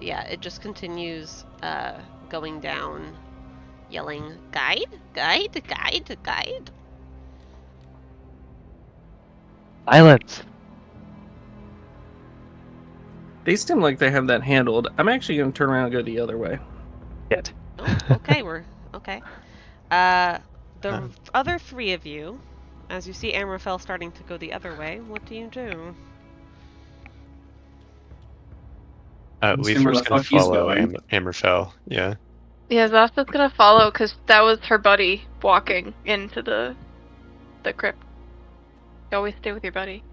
Yeah, it just continues going down, yelling, guide, guide, guide, guide. Silence. They seem like they have that handled. I'm actually gonna turn around and go the other way. Shit. Oh, okay, we're okay. The other three of you, as you see Amraphel starting to go the other way, what do you do? Lythra's gonna follow Amraphel. Yeah. Yeah, Zasha's gonna follow because that was her buddy walking into the crypt. You always stay with your buddy.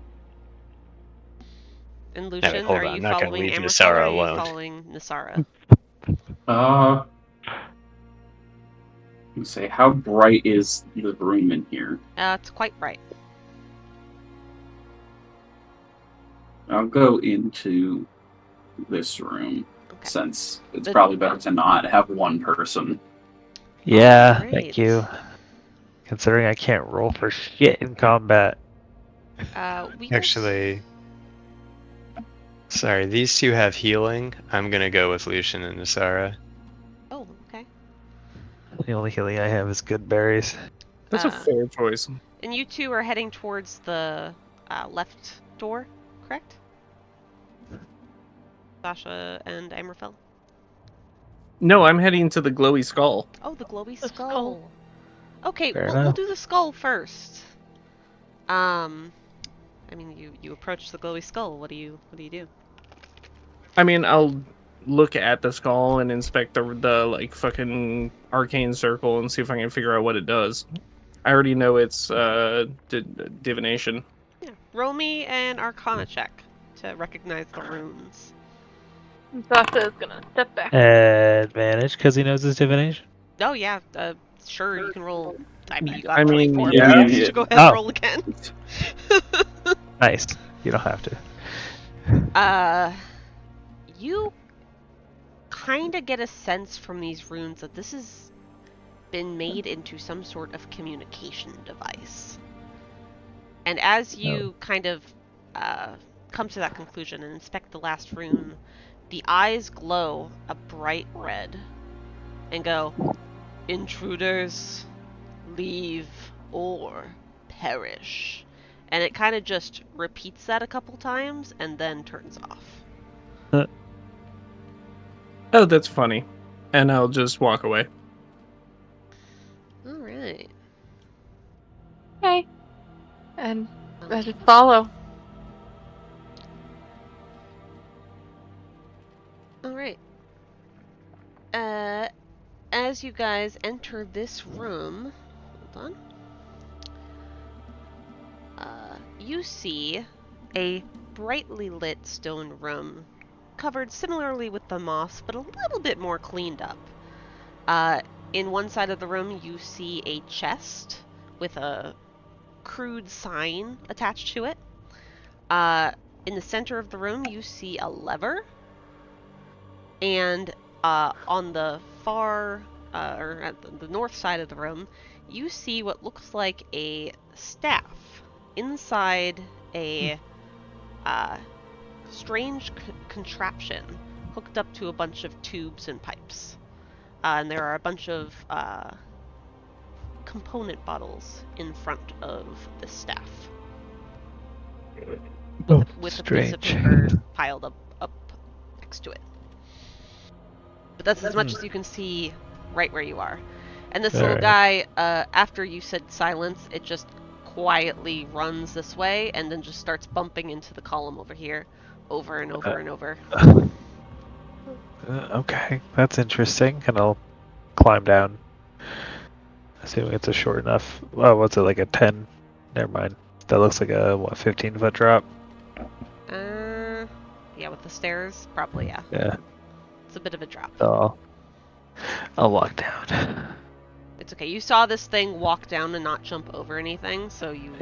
And Lucian, hold are on, you not gonna following leave Amraphel Nyssara or are you alone. following Nyssara? Say, how bright is the room in here? It's quite bright. I'll go into this room Okay. since it's The- probably better to not have one person. Yeah, Great. thank you. Considering I can't roll for shit in combat. We Actually, sorry, these two have healing. I'm gonna go with Lucian and Nyssara. Oh, okay. The only healing I have is good berries. That's a fair choice. And you two are heading towards the left door, correct? Zasha and Amraphel? No, I'm heading to the glowy skull. Oh, the glowy The skull. skull. Okay, Fair we'll enough. do the skull first. I mean, you approach the glowy skull. What do you do? I mean, I'll look at the skull and inspect the like fucking arcane circle and see if I can figure out what it does. I already know it's divination. Yeah, roll me an Arcana check to recognize the runes. Zasha is gonna step back. Advantage because he knows his divination. Oh yeah, sure you can roll. I mean, you got I mean, 24 yeah, minutes yeah. to go ahead and Oh. roll again. Nice. You don't have to. You kind of get a sense from these runes that this has been made into some sort of communication device. And as you kind of come to that conclusion and inspect the last rune, the eyes glow a bright red and go, "Intruders, leave or perish." And it kind of just repeats that a couple times and then turns off. Oh, that's funny. And I'll just walk away. Alright. and I just follow. Alright. As you guys enter this room, hold on. You see a brightly lit stone room, covered similarly with the moss, but a little bit more cleaned up. In one side of the room, you see a chest with a crude sign attached to it. In the center of the room, you see a lever. And on the far, or at the north side of the room, you see what looks like a staff inside a strange contraption hooked up to a bunch of tubes and pipes. And there are a bunch of component bottles in front of the staff. With a piece of paper piled up next to it. But that's as much as you can see right where you are. And this little guy, after you said silence, it just quietly runs this way and then just starts bumping into the column over here over and over and over. Okay, that's interesting. And I'll climb down. Assuming it's a short enough. Oh, what's it, like a 10? Never mind. That looks like a, 15-foot drop? Yeah, with the stairs? Probably, yeah. Yeah. It's a bit of a drop. So I'll walk down. It's okay. You saw this thing walk down and not jump over anything, so you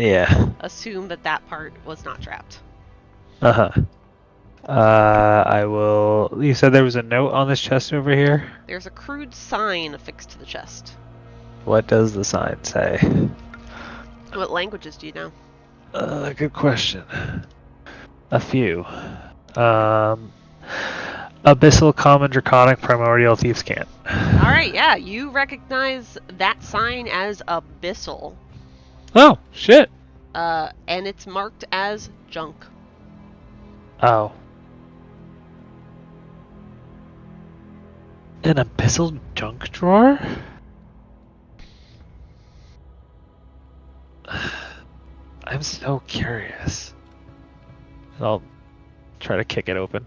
assume that that part was not trapped. Uh-huh. I will... You said there was a note on this chest over here? There's a crude sign affixed to the chest. What does the sign say? What languages do you know? Good question. A few. Abyssal, Common, Draconic, Primordial, Thieves' Cant. Alright, yeah, you recognize that sign as Abyssal. Oh, shit! And it's marked as junk. Oh. An Abyssal junk drawer? I'm so curious. I'll try to kick it open.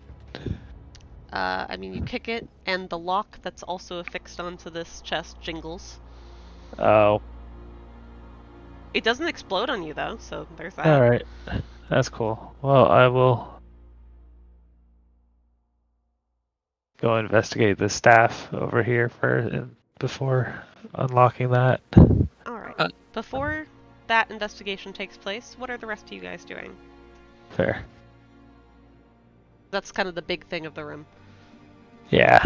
I mean, you kick it, and the lock that's also affixed onto this chest jingles. Oh. It doesn't explode on you, though, so there's that. Alright. That's cool. Well, I will go investigate the staff over here before unlocking that. Alright. Before that investigation takes place, what are the rest of you guys doing? Fair. That's kind of the big thing of the room. Yeah.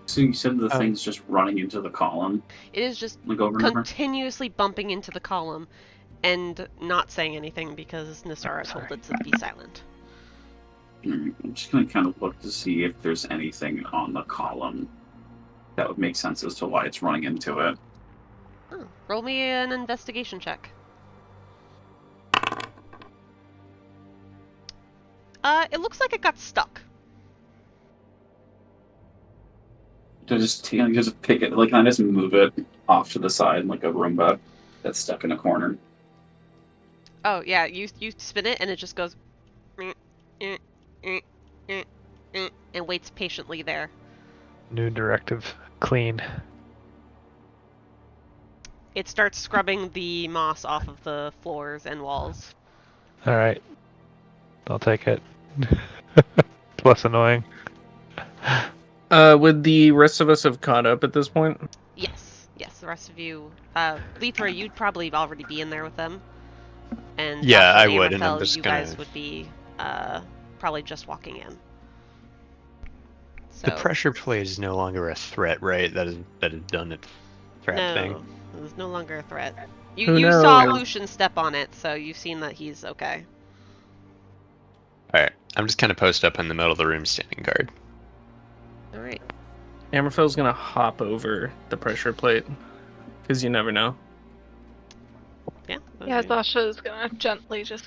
So you said the thing's just running into the column? It is just like over and over? continuously bumping into the column and not saying anything because Nyssara told it to be silent. I'm just going to kind of look to see if there's anything on the column that would make sense as to why it's running into it. Oh, roll me an investigation check. It looks like it got stuck. To just pick it, like, I just move it off to the side like a Roomba that's stuck in a corner. Oh yeah, you spin it and it just goes and waits patiently there. New directive. Clean. It starts scrubbing the moss off of the floors and walls. Alright. I'll take it. It's less annoying. Would the rest of us have caught up at this point? Yes, the rest of you. Lythra, you'd probably already be in there with them. And yeah, Zasha I and would, and I'm Amraphel, just you gonna... guys would be probably just walking in. So, The pressure plate is no longer a threat, right? That is done its trap thing. No, it's no longer a threat. Who You knows? saw Lucian step on it, so you've seen that he's okay. Alright, I'm just kind of posted up in the middle of the room standing guard. Alright. Amraphel's gonna hop over the pressure plate, because you never know. Yeah. Yeah, Okay. Zasha's gonna gently just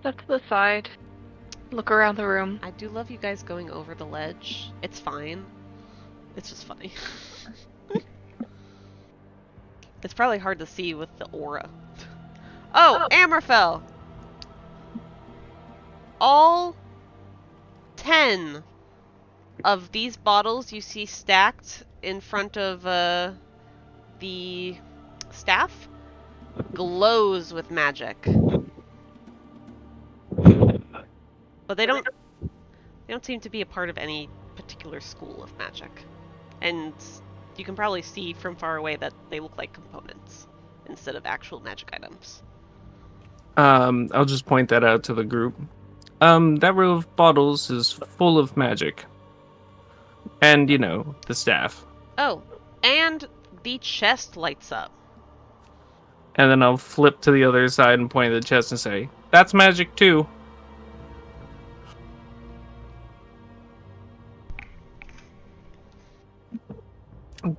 step to the side, look around the room. I do love you guys going over the ledge. It's fine. It's just funny. It's probably hard to see with the aura. Oh, Amraphel! All 10 of these bottles you see stacked in front of the staff glows with magic. But they don't seem to be a part of any particular school of magic. And you can probably see from far away that they look like components instead of actual magic items. I'll just point that out to the group. That row of bottles is full of magic. And, the staff. Oh, and the chest lights up. And then I'll flip to the other side and point at the chest and say, "That's magic too."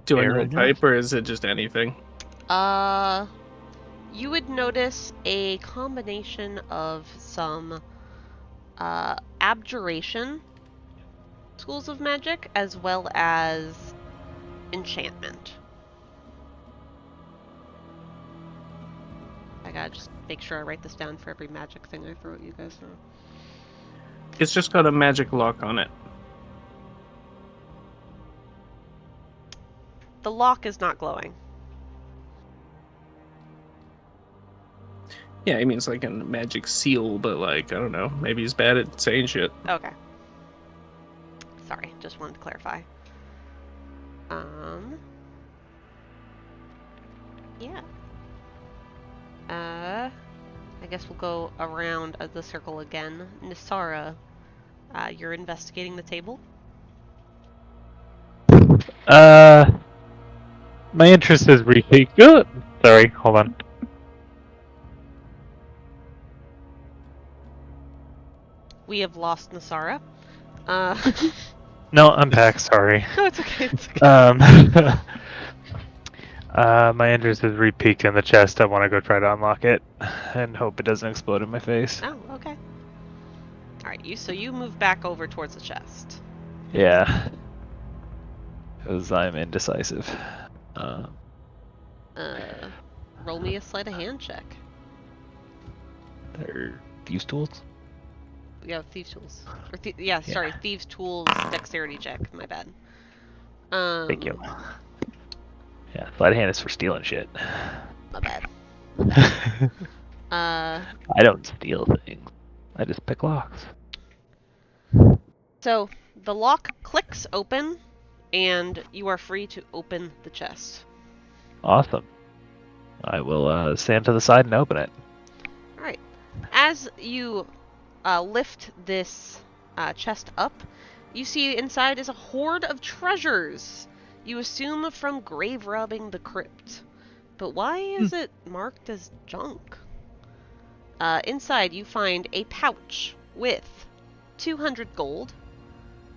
Do I know type, or is it just anything? You would notice a combination of some abjuration schools of magic as well as enchantment. I gotta just make sure I write this down for every magic thing I throw at you guys. It's just got a magic lock on it. The lock is not glowing. Yeah, I mean, it's like a magic seal, but I don't know. Maybe he's bad at saying shit. Okay. Sorry, just wanted to clarify. Yeah. I guess we'll go around the circle again. Nyssara, you're investigating the table? My interest is repeat. Good. Sorry, hold on. We have lost Nyssara. No, I'm back. Sorry. No, it's okay. It's okay. My interest is re-peaked in the chest. I want to go try to unlock it and hope it doesn't explode in my face. Oh, okay. Alright, so you move back over towards the chest. Yeah. Because I'm indecisive. Roll me a sleight of hand check. They're thieves' tools? Yeah, thieves' tools. Or sorry, thieves' tools dexterity check. My bad. Thank you. Yeah, sleight of hand is for stealing shit. My bad. I don't steal things. I just pick locks. So, the lock clicks open, and you are free to open the chest. Awesome. I will stand to the side and open it. Alright. As you lift this chest up, you see inside is a hoard of treasures. You assume from grave robbing the crypt. But why is it marked as junk? Inside you find a pouch with 200 gold,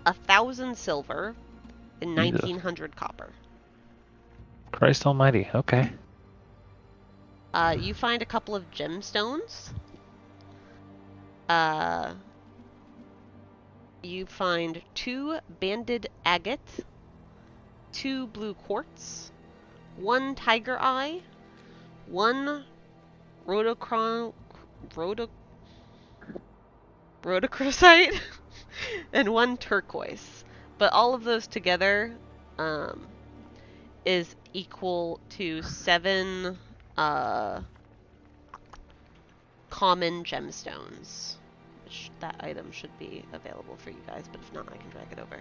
1,000 silver, and 1,900 copper. Christ almighty, okay. You find a couple of gemstones. You find 2 banded agate, 2 blue quartz, 1 tiger eye, 1 rhodochrosite, and 1 turquoise. But all of those together is equal to 7 common gemstones. Which that item should be available for you guys, but if not, I can drag it over.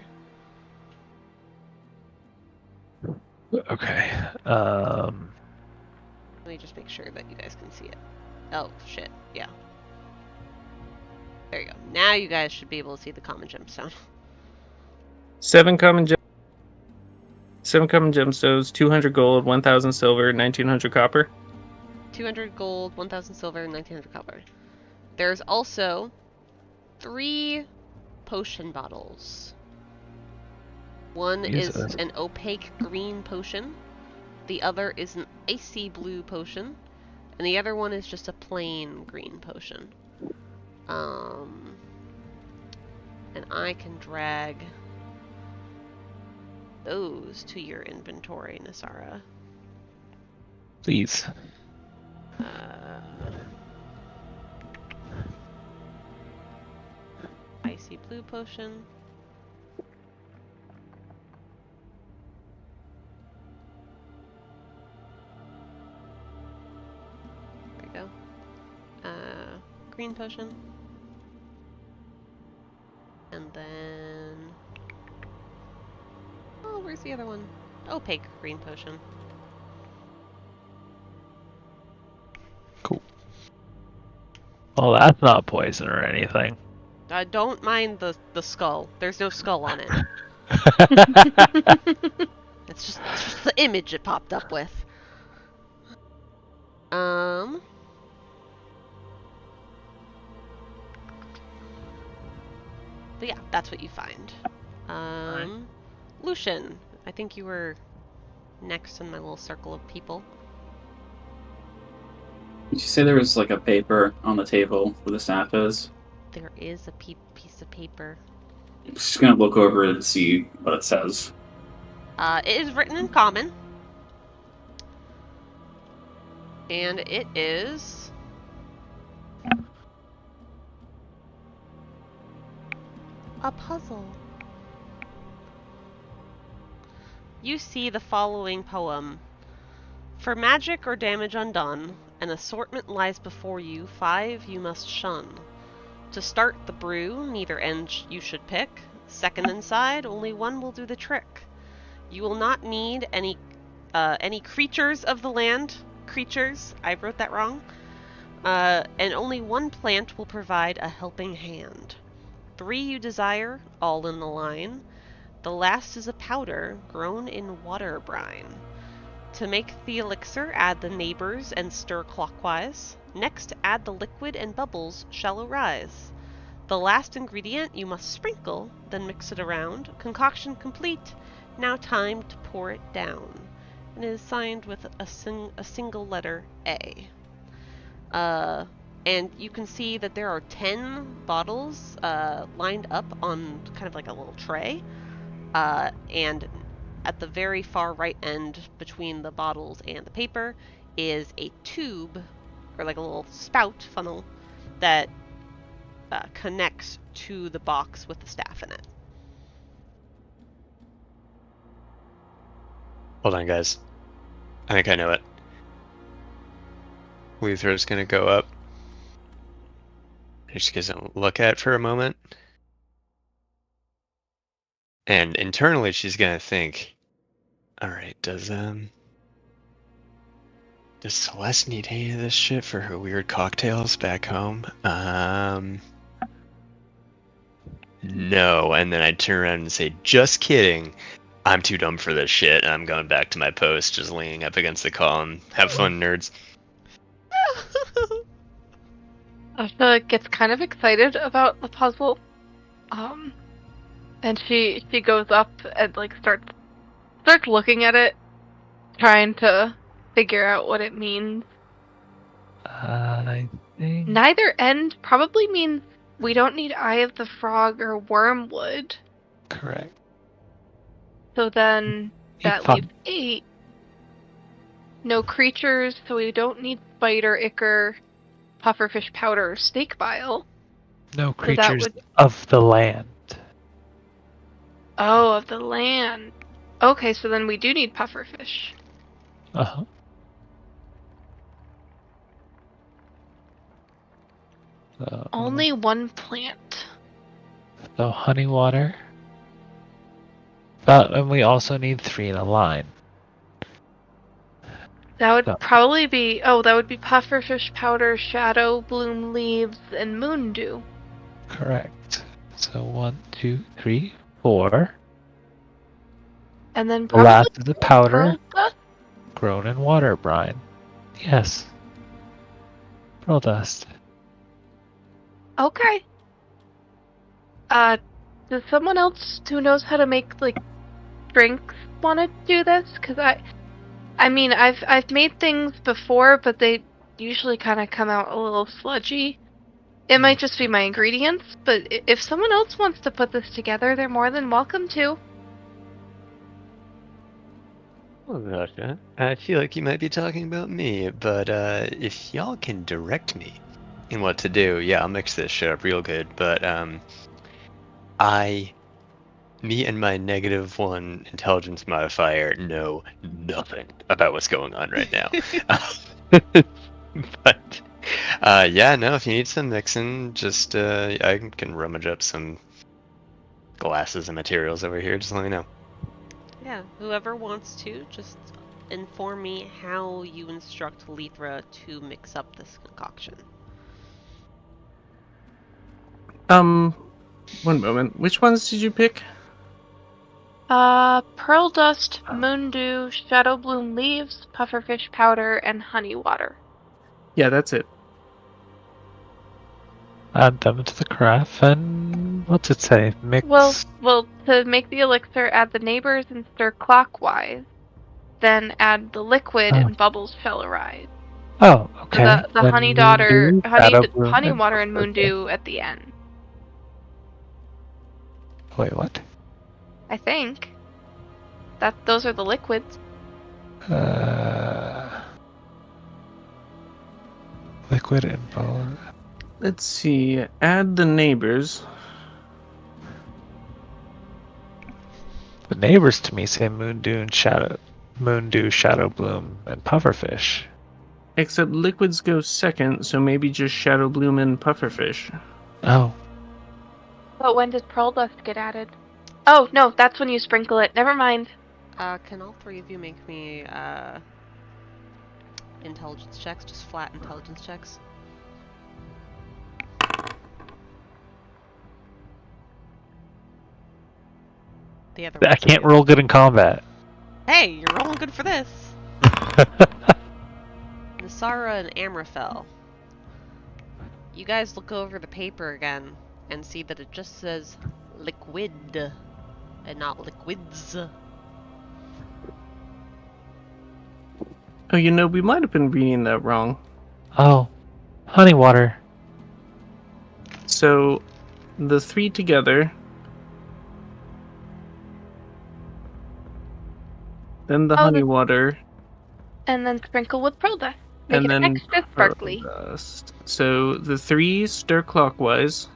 Okay. Let me just make sure that you guys can see it. Oh, shit. Yeah. There you go. Now you guys should be able to see the common gemstone. 7 common gemstones, 200 gold, 1,000 silver, 1,900 copper. 200 gold, 1,000 silver, and 1,900 copper. There's also 3 potion bottles. One is an opaque green potion. The other is an icy blue potion. And the other one is just a plain green potion. And I can drag those to your inventory, Nyssara. Please. Icy blue potion. There we go. Green potion. And then... Oh, where's the other one? Opaque green potion. Cool. Well, that's not poison or anything. I don't mind the skull. There's no skull on it. It's just the image it popped up with. But yeah, that's what you find. Lucian, I think you were next in my little circle of people. Did you say there was like a paper on the table where the staff is? There is a piece of paper. I'm just gonna look over it and see what it says. It is written in common. And it is... a puzzle. You see the following poem. For magic or damage undone, an assortment lies before you, 5 you must shun. To start the brew, neither end you should pick. Second inside, only one will do the trick. You will not need any creatures of the land. Creatures, I wrote that wrong. And only one plant will provide a helping hand. 3 you desire, all in the line. The last is a powder grown in water brine. To make the elixir, add the neighbors and stir clockwise. Next, add the liquid and bubbles shall arise. The last ingredient you must sprinkle, then mix it around. Concoction complete, now time to pour it down. And it is signed with a single letter A. And you can see that there are 10 bottles lined up on kind of like a little tray. And at the very far right end between the bottles and the paper is a tube, or like a little spout funnel, that connects to the box with the staff in it. Hold on, guys. I think I know it. Lythra's gonna go up. She's gonna look at it for a moment. And internally she's gonna think, alright, does Celeste need any of this shit for her weird cocktails back home? No. And then I'd turn around and say, just kidding. I'm too dumb for this shit, and I'm going back to my post, just leaning up against the column. Have fun, nerds. Zasha gets kind of excited about the puzzle. And she goes up and like starts looking at it, trying to figure out what it means. I think... Neither end probably means we don't need Eye of the Frog or Wormwood. Correct. So then that leaves 8. No creatures, so we don't need spider, ichor, pufferfish powder, or snake bile. No creatures of the land. Oh, of the land. Okay, so then we do need pufferfish. Uh-huh. Only one plant. So honey water. And we also need 3 in a line. That would probably be... Oh, that would be pufferfish powder, shadow, bloom leaves, and moon dew. Correct. So 1, 2, 3, 4. And then The probably... last is the powder pearl dust? grown in water brine. Yes. Pearl dust. Okay. Does someone else who knows how to make, like, drinks want to do this? Because I mean, I've made things before, but they usually kind of come out a little sludgy. It might just be my ingredients, but if someone else wants to put this together, they're more than welcome to. Oh, Zasha, I feel like you might be talking about me, but if y'all can direct me in what to do, yeah, I'll mix this shit up real good. But me and my -1 intelligence modifier know nothing about what's going on right now. But yeah, no, if you need some mixing, just I can rummage up some glasses and materials over here. Just let me know. Yeah, whoever wants to, just inform me how you instruct Lythra to mix up this concoction. One moment. Which ones did you pick? Pearl dust, moon dew, shadow bloom leaves, pufferfish powder, and honey water. Yeah, that's it. Add them to the carafe, and what's it say? Mix. Well, to make the elixir, add the neighbors and stir clockwise. Then add the liquid and bubbles shall arise. Oh, okay. The Then honey moon dew, shadow bloom, honey and water and moon pufferfish. dew at the end. Wait, what? I think. Those are the liquids. Liquid and bubble. Let's see. Add the neighbors. The neighbors to me say moon dew, shadow bloom, and pufferfish. Except liquids go second, so maybe just shadow bloom and pufferfish. Oh, But when does pearl dust get added? Oh, no, that's when you sprinkle it. Never mind. Can all three of you make me intelligence checks? Just flat intelligence checks. The other I ones can't are- roll good in combat. Hey, you're rolling good for this. Nyssara and Amraphel. You guys look over the paper again and see that it just says liquid and not liquids. Oh, you know, we might have been reading that wrong. Oh, honey water. So, the three together, then the honey water, And then sprinkle with pearl dust. Make and it then extra sparkly. pearl dust. So the three stir clockwise.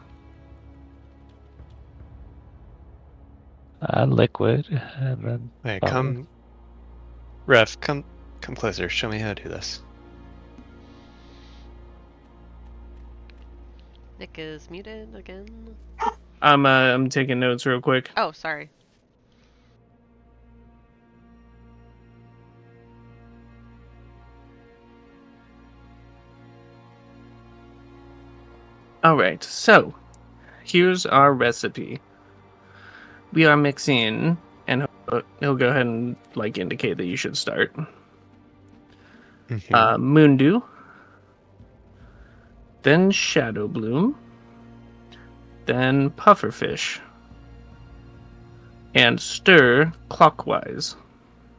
Liquid, and then Wait, bubble. come, Ref, come closer. Show me how to do this. Nick is muted again. I'm taking notes real quick. Oh, sorry. Alright, so here's our recipe. We are mixing, and he'll go ahead and like indicate that you should start. Moon dew, then shadow bloom, then pufferfish, and stir clockwise.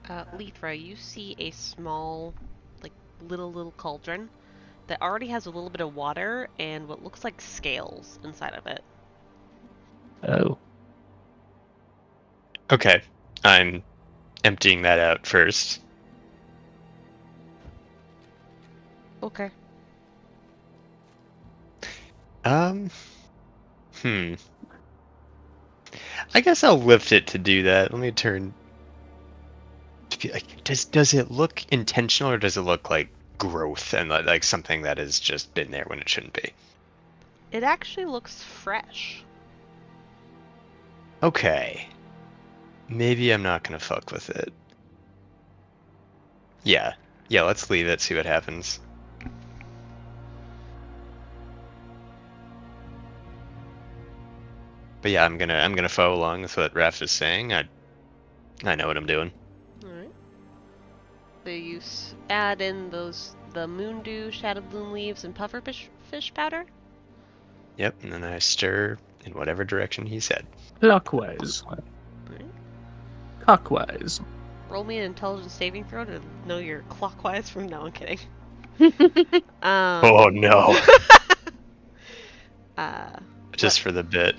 Lythra, you see a small, like, little cauldron that already has a little bit of water and what looks like scales inside of it. Oh, Okay, I'm emptying that out first. Okay. I guess I'll lift it to do that. Let me turn. Does it look intentional, or does it look like growth and like something that has just been there when it shouldn't be? It actually looks fresh. Okay. Maybe I'm not gonna fuck with it. Yeah, let's leave it, see what happens. But yeah, I'm gonna follow along with what Raph is saying. I know what I'm doing. Alright. So you add in the moon dew, shadow bloom leaves, and pufferfish powder? Yep, and then I stir in whatever direction he said. Clockwise. Alright. Clockwise. Roll me an intelligence saving throw to know you're clockwise from... No, I'm kidding. Oh no. Just for the bit.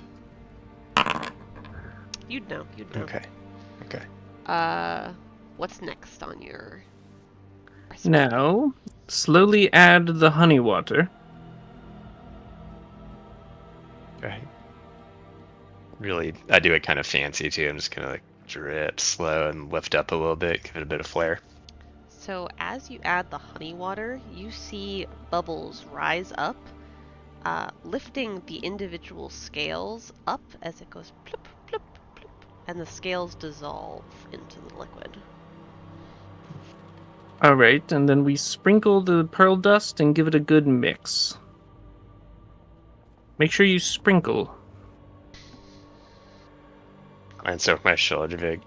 You'd know. Okay. what's next on your recipe? Now, slowly add the honey water. Right. Really, I do it kind of fancy too. I'm just gonna like drip slow and lift up a little bit, give it a bit of flair. So as you add the honey water, you see bubbles rise up, lifting the individual scales up as it goes plop, plop, plop, and the scales dissolve into the liquid. Alright, and then we sprinkle the pearl dust and give it a good mix. Make sure you sprinkle. And so my shoulder big.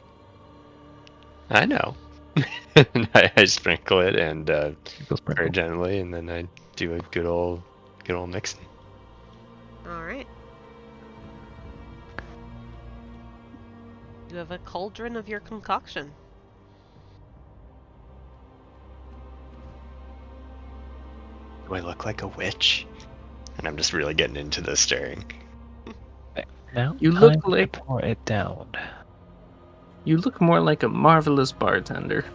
I know. I sprinkle it and very gently, and then I do a good old mixing. All right. You have a cauldron of your concoction. Do I look like a witch? And I'm just really getting into the stirring. Now You time look to like- pour it down. You look more like a marvelous bartender.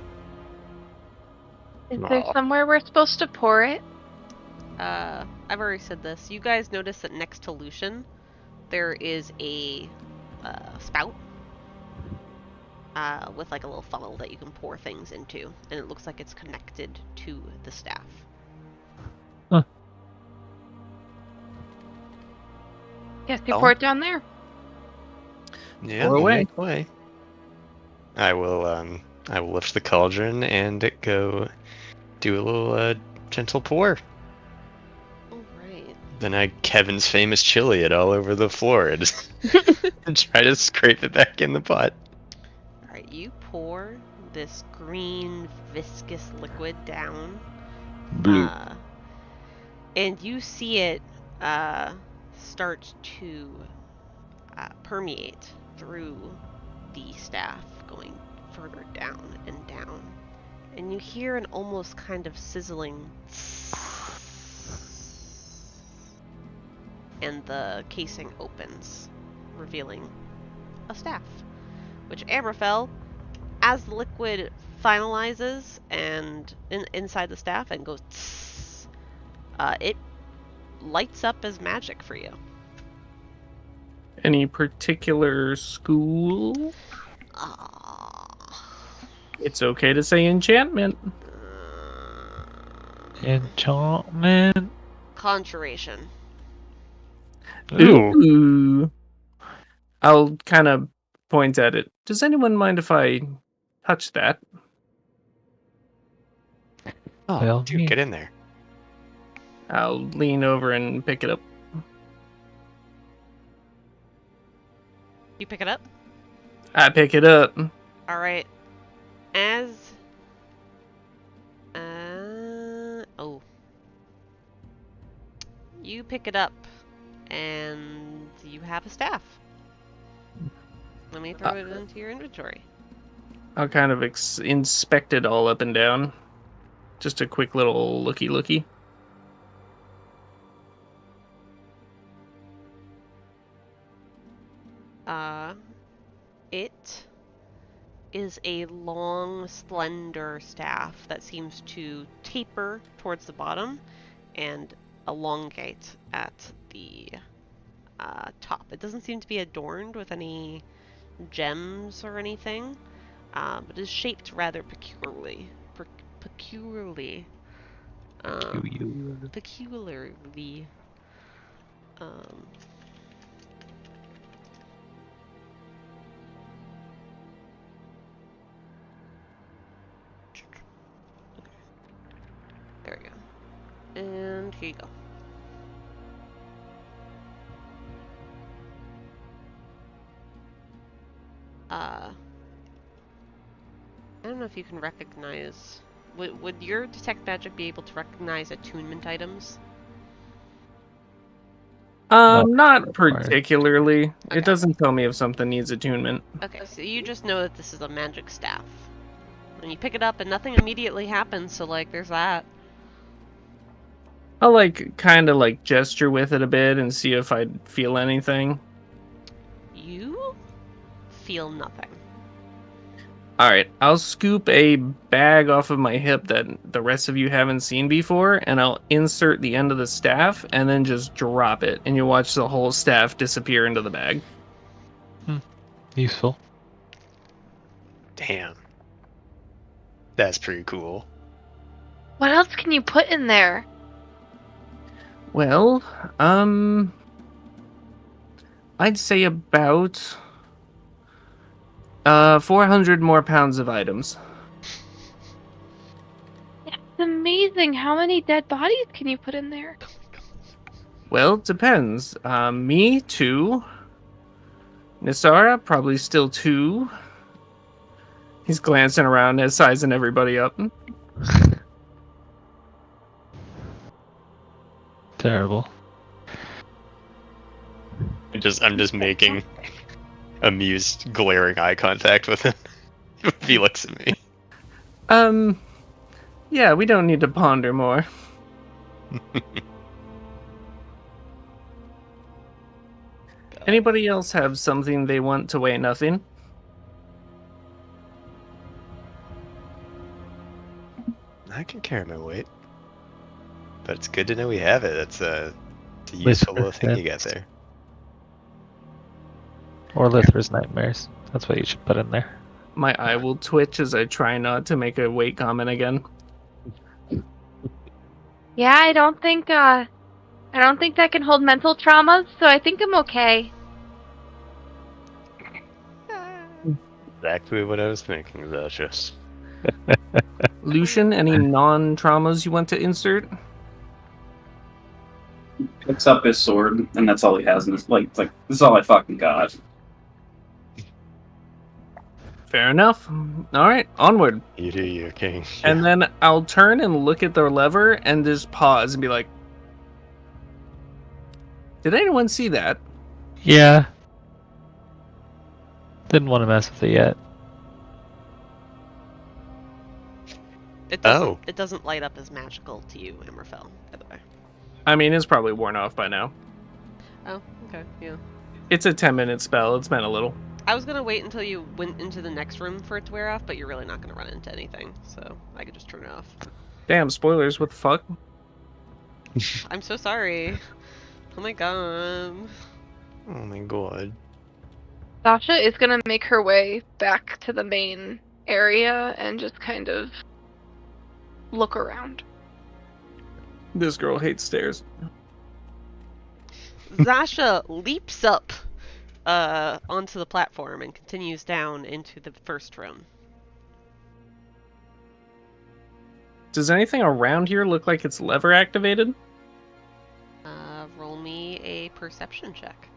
Is there somewhere we're supposed to pour it? I've already said this. You guys notice that next to Lucian, there is a spout with like a little funnel that you can pour things into, and it looks like it's connected to the staff. Yes, you Oh. pour it down there. Yeah, Pour away. away. I will lift the cauldron and go do a little gentle pour. All right. Then I Kevin's famous chili it all over the floor and try to scrape it back in the pot. All right. You pour this green viscous liquid down, and you see it start to permeate through the staff, going further down and down. And you hear an almost kind of sizzling, and the casing opens, revealing a staff, which Amraphel, as the liquid finalizes and inside the staff and goes, it lights up as magic for you. Any particular school? It's okay to say enchantment. Enchantment. Conjuration. Ooh. Ooh. I'll kind of point at it. Does anyone mind if I touch that? Oh, Well, dude, me. get in there. I'll lean over and pick it up. You pick it up? I pick it up. All right. As you pick it up, and you have a staff. Let me throw it into your inventory. I'll kind of inspect it all up and down. Just a quick little looky. It is a long, slender staff that seems to taper towards the bottom and elongate at the top. It doesn't seem to be adorned with any gems or anything, but is shaped rather peculiarly. Peculiarly. There we go. And here you go. I don't know if you can recognize... Would your detect magic be able to recognize attunement items? Not particularly. Okay. It doesn't tell me if something needs attunement. Okay, so you just know that this is a magic staff. And you pick it up and nothing immediately happens, so like, there's that. I'll kind of gesture with it a bit and see if I feel anything. You feel nothing. Alright, I'll scoop a bag off of my hip that the rest of you haven't seen before, and I'll insert the end of the staff, and then just drop it, and you'll watch the whole staff disappear into the bag. Useful. Damn. That's pretty cool. What else can you put in there? Well, I'd say about 400 more pounds of items. It's amazing. How many dead bodies can you put in there? Well, it depends. Me, 2. Nyssara, probably still 2. He's glancing around and sizing everybody up. Terrible. I'm just making amused, glaring eye contact with him. If he looks at me. Yeah, we don't need to ponder more. Anybody else have something they want to weigh nothing? I can carry my weight. But it's good to know we have it. That's a useful little thing you got there. Or Lythra's nightmares. That's what you should put in there. My eye will twitch as I try not to make a weight comment again. Yeah, I don't think that can hold mental traumas, so I think I'm okay. Exactly what I was thinking, Zasha. Lucian, any non-traumas you want to insert? Picks up his sword, and that's all he has in his like. It's like, this is all I fucking got. Fair enough. Alright, onward. You do your king. And then I'll turn and look at the lever and just pause and be like, did anyone see that? Yeah. Didn't want to mess with it yet. It doesn't light up as magical to you, Amraphel, by the way. I mean, it's probably worn off by now. Oh, okay, yeah. It's a 10-minute spell. It's been a little. I was gonna wait until you went into the next room for it to wear off, but you're really not gonna run into anything, so I could just turn it off. Damn, spoilers, what the fuck? I'm so sorry. Oh my god. Oh my god. Zasha is gonna make her way back to the main area and just kind of look around. This girl hates stairs. Zasha leaps up onto the platform and continues down into the first room. Does anything around here look like it's lever activated? Roll me a perception check.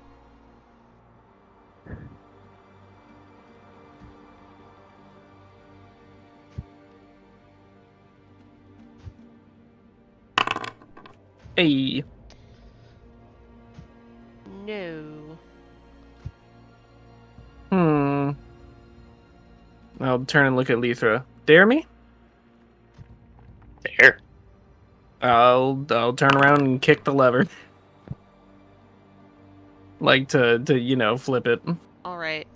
Hey. No. I'll turn and look at Lythra. Dare me? There. I'll turn around and kick the lever. Like to flip it. Alright.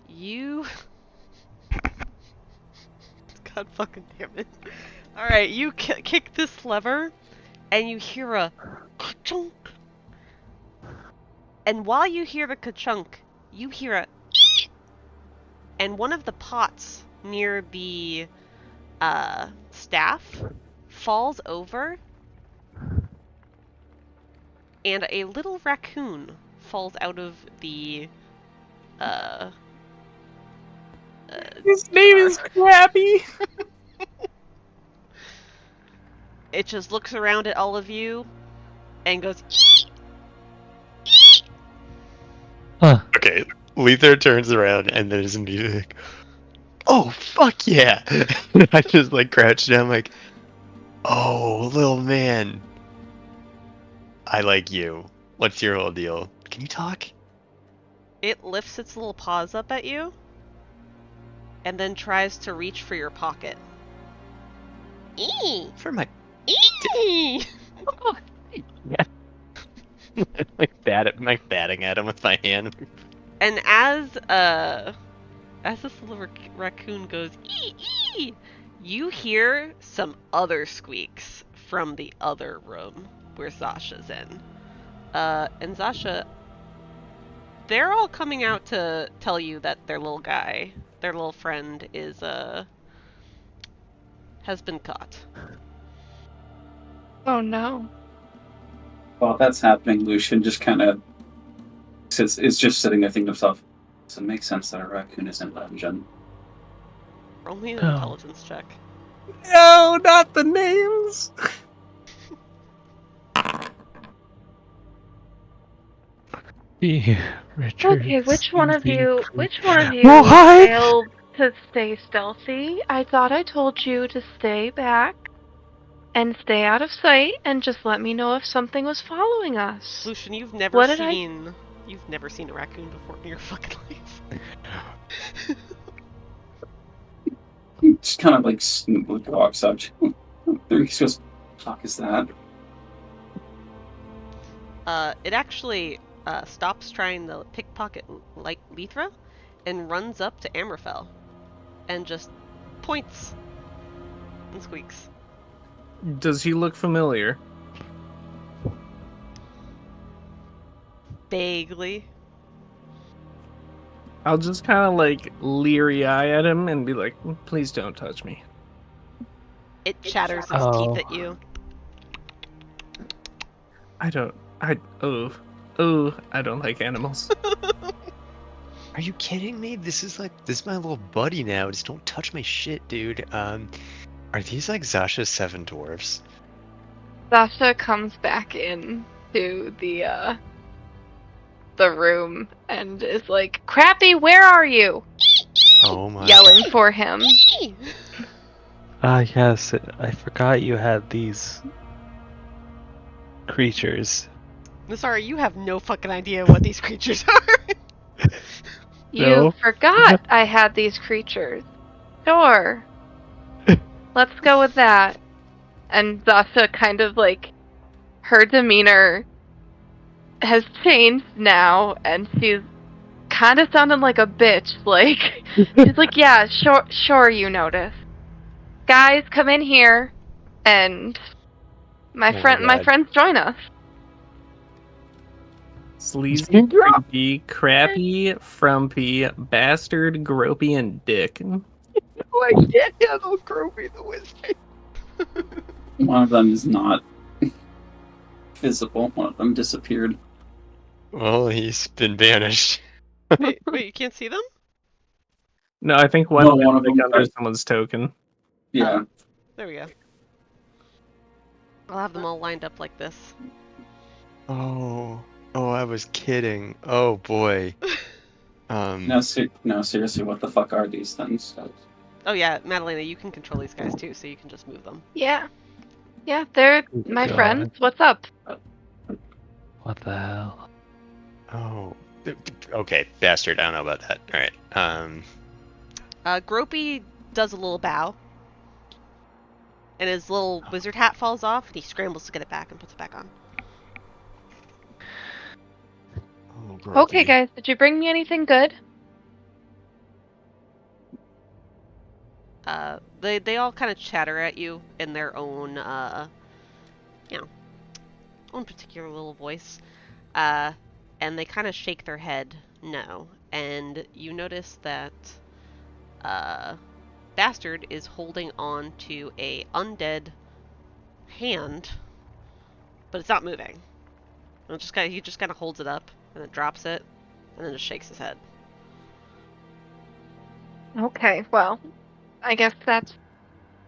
You... God fucking damn it. Alright, you kick this lever, and you hear a ka-chunk. And while you hear the ka-chunk, you hear a and one of the pots near the staff falls over, and a little raccoon falls out of the His name is Krabby. It just looks around at all of you and goes Huh. Okay, Lythra turns around and then is immediately like, oh, fuck yeah! I just like crouch down like, oh, little man. I like you. What's your whole deal? Can you talk? It lifts its little paws up at you and then tries to reach for your pocket. Eee! For my... Eee! Yeah. like batting at him with my hand. And as as this little raccoon goes ee ee, you hear some other squeaks from the other room where Zasha's in. And Zasha, they're all coming out to tell you that their little guy, their little friend, has been caught. Oh no. While that's happening, Lucian just kind of is just sitting there thinking to himself, does it make sense that a raccoon is in dungeon? Only an Oh. intelligence check. No, not the names. Richard. Okay, which one of you What? failed to stay stealthy? I thought I told you to stay back and stay out of sight and just let me know if something was following us. Lucian, you've never What did I- seen a raccoon before in your fucking life. Just kind of like Snooc walks up. He goes, fuck is that? It actually stops trying to pickpocket like Lythra and runs up to Amraphel and just points and squeaks. Does he look familiar? Vaguely. I'll just kind of like leery eye at him and be like, please don't touch me. It chatters its Oh. teeth at you. I don't like animals. Are you kidding me? This is my little buddy now. Just don't touch my shit, dude. Are these like Zasha's 7 dwarves? Zasha comes back in to the room and is like, Crappy, where are you? Oh my Yelling for him. Ah, yes. I forgot you had these creatures. Nyssara, you have no fucking idea what these creatures are. You No. forgot I had these creatures. Sure. Let's go with that. And Zasha kind of like, her demeanor has changed now, and she's kind of sounding like a bitch. Like, she's like, yeah, sure, you notice. Guys, come in here, and my Oh friends my God. join us. Sleazy, creepy, crappy, frumpy, bastard, gropey, and dick. Oh, I can't handle Gropey the Wizard. One of them is not visible. One of them disappeared. Well, he's been banished. wait, you can't see them? No, I think one No, went one of like them- under someone's token. Yeah. There we go. I'll have them all lined up like this. Oh, I was kidding. Oh boy. No, seriously, what the fuck are these things? Oh yeah, Madalena, you can control these guys too, so you can just move them. Yeah, they're my God. friends. What's up? What the hell? Oh. Okay, bastard. I don't know about that. All right. Gropey does a little bow, and his little wizard hat falls off, and he scrambles to get it back and puts it back on. Oh, Okay, Gropey. guys, did you bring me anything good? They all kind of chatter at you in their own, own particular little voice, and they kind of shake their head no, and you notice that, Bastard is holding on to a undead hand, but it's not moving. He just kind of holds it up, and then drops it, and then just shakes his head. Okay, well, I guess that's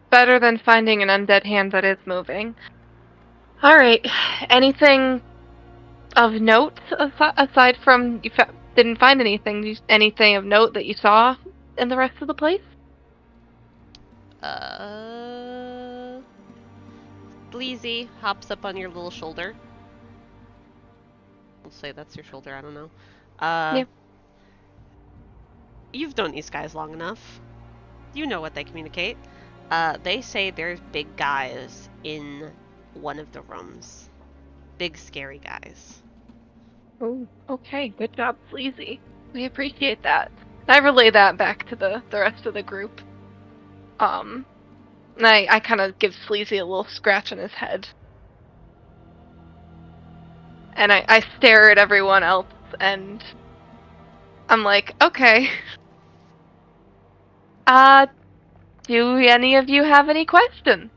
better than finding an undead hand that is moving. Alright, anything of note aside from you didn't find anything? Anything of note that you saw in the rest of the place? Sleazy hops up on your little shoulder. We'll say that's your shoulder, I don't know. Yeah. You've known these guys long enough. You know what they communicate. They say there's big guys in one of the rooms. Big, scary guys. Oh, okay. Good job, Sleazy. We appreciate that. I relay that back to the rest of the group. And I kind of give Sleazy a little scratch on his head. And I stare at everyone else, and I'm like, okay. Do any of you have any questions?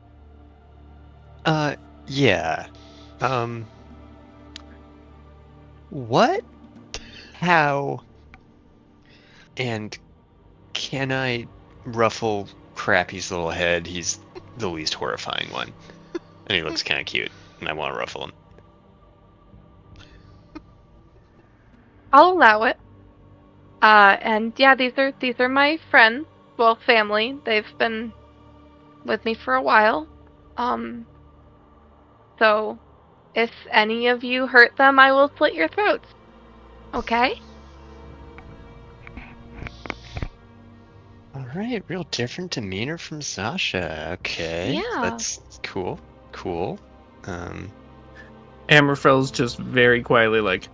Yeah. What? How? And can I ruffle Crappy's little head? He's the least horrifying one. And he looks kind of cute, and I want to ruffle him. I'll allow it. And yeah, these are my friends. Well, family. They've been with me for a while. So if any of you hurt them, I will slit your throats. Okay? Alright, real different demeanor from Zasha. Okay. Yeah. That's cool. Cool. Amraphel's just very quietly like,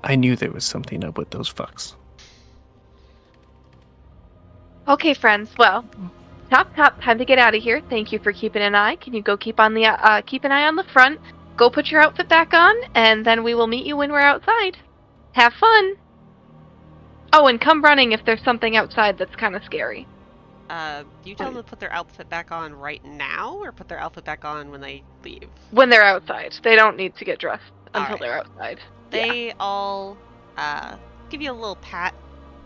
I knew there was something up with those fucks. Okay, friends. Well, top, time to get out of here. Thank you for keeping an eye. Can you go keep an eye on the front? Go put your outfit back on, and then we will meet you when we're outside. Have fun. Oh, and come running if there's something outside that's kind of scary. You tell them to put their outfit back on right now, or put their outfit back on when they leave? When they're outside. They don't need to get dressed until they're outside. They all give you a little pat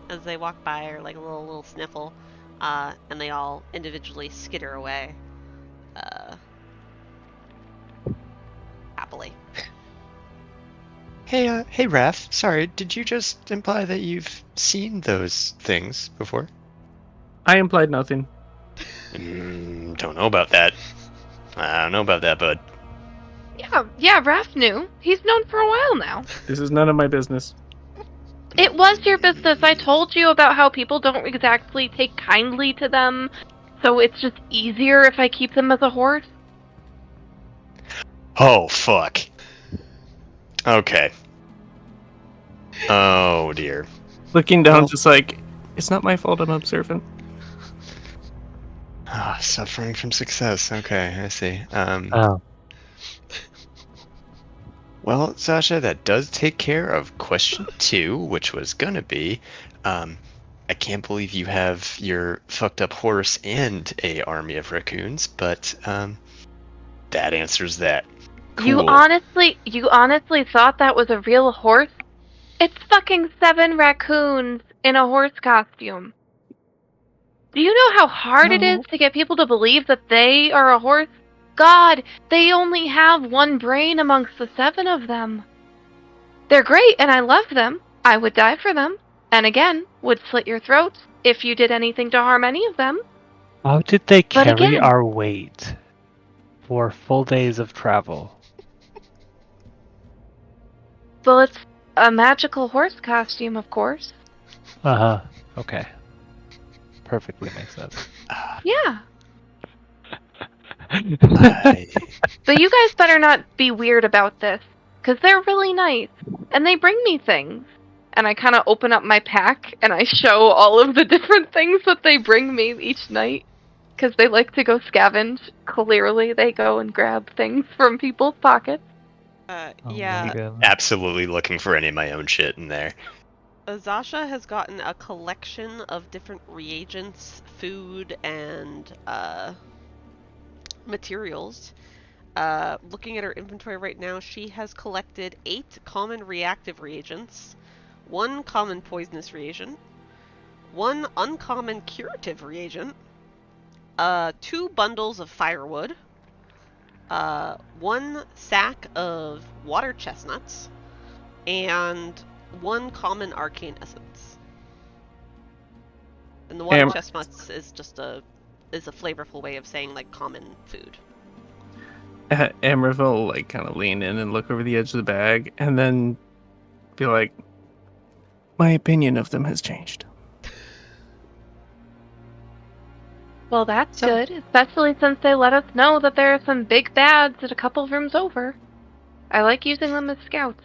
as they walk by, or like a little sniffle, and they all individually skitter away. Happily. Hey, Raph. Sorry, did you just imply that you've seen those things before? I implied nothing. Don't know about that. I don't know about that, bud. Yeah, Raph knew. He's known for a while now. This is none of my business. It was your business. I told you about how people don't exactly take kindly to them, so it's just easier if I keep them as a horse. Oh, fuck. Okay. Oh, dear. Looking down, Well- just like, it's not my fault I'm observant. Suffering from success. Okay, I see. Oh. Well, Zasha, that does take care of question 2, which was gonna be, I can't believe you have your fucked up horse and a army of raccoons, but, that answers that. Cool. You honestly thought that was a real horse? It's fucking 7 raccoons in a horse costume. Do you know how hard it is to get people to believe that they are a horse? God, they only have 1 brain amongst the 7 of them. They're great, and I love them. I would die for them. And again, would slit your throats if you did anything to harm any of them. How did they But carry again- our weight for full days of travel? Well, it's a magical horse costume, of course. Uh-huh. Okay. Perfectly makes sense. Yeah. I- But you guys better not be weird about this, because they're really nice, and they bring me things. And I kind of open up my pack, and I show all of the different things that they bring me each night, because they like to go scavenge. Clearly, they go and grab things from people's pockets. Oh, Yeah. Megan. absolutely looking for any of my own shit in there. Zasha has gotten a collection of different reagents, food, and materials. Looking at her inventory right now, she has collected 8 common reactive reagents, 1 common poisonous reagent, 1 uncommon curative reagent, 2 bundles of firewood, 1 sack of water chestnuts, and 1 common arcane essence. And the water chestnuts is just a flavorful way of saying like common food. Amraphel will like kind of lean in and look over the edge of the bag, and then be like, my opinion of them has changed. Well, that's good, especially since they let us know that there are some big bads at a couple rooms over. I like using them as scouts.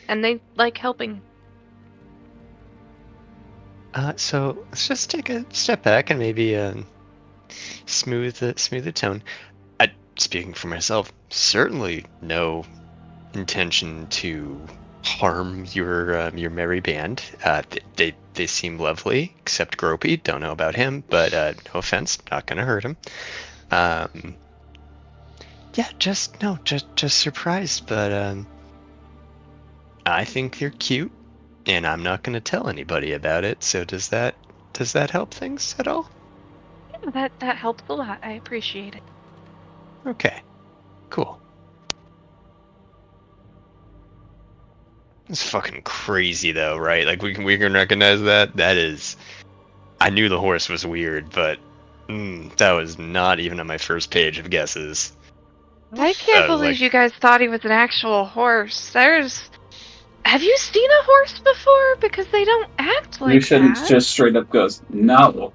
And they like helping. So let's just take a step back and maybe smooth the tone. Speaking for myself, certainly no intention to harm your merry band. They seem lovely, except Gropey. Don't know about him, but no offense, not gonna hurt him. Yeah, just surprised, but I think they're cute, and I'm not gonna tell anybody about it. So does that help things at all? Yeah, that helps a lot. I appreciate it. Okay, cool. It's fucking crazy though, right? Like we can recognize that. That is, I knew the horse was weird, but that was not even on my first page of guesses. I can't believe like, you guys thought he was an actual horse. Have you seen a horse before? Because they don't act like Lucian that. just straight up goes, no.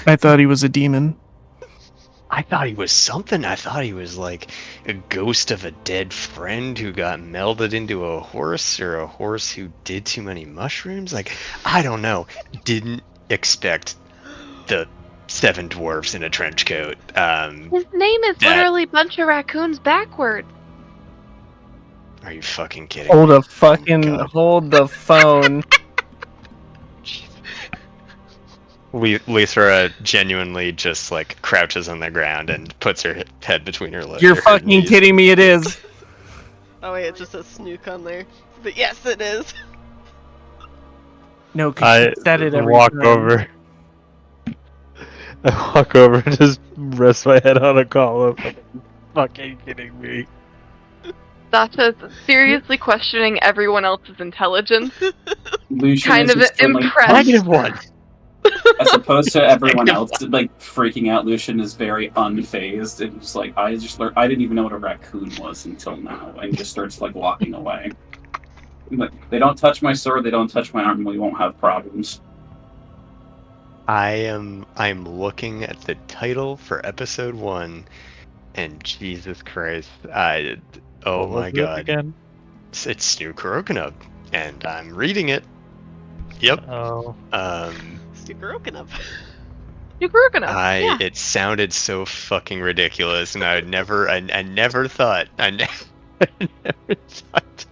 I thought he was a demon. I thought he was something. I thought he was like a ghost of a dead friend who got melded into a horse, or a horse who did too many mushrooms. Like, I don't know. Didn't expect the 7 dwarfs in a trench coat. His name is literally Bunch of Raccoons backwards. Are you fucking kidding Hold me? a fucking hold the phone. Lythra genuinely just like crouches on the ground and puts her head between her legs. You're fucking kidding me, it is. Oh wait, it just says Snooc on there. But yes, it is. No, because you said it every walk time. over. I walk over and just rest my head on a column. Fucking kidding me. Zasha's seriously questioning everyone else's intelligence. Lucian Kind is of extremely impressed. One. As opposed to everyone else, like freaking out, Lucian is very unfazed. It was like I didn't even know what a raccoon was until now, and just starts like walking away. Like, they don't touch my sword, they don't touch my arm, we won't have problems. I'm looking at the title for episode 1, and Jesus Christ, oh my god, Again? it's Snooc, and I'm reading it. Yep. Oh. Stukarokanov. Yeah. It sounded so fucking ridiculous, and I never thought. I never thought.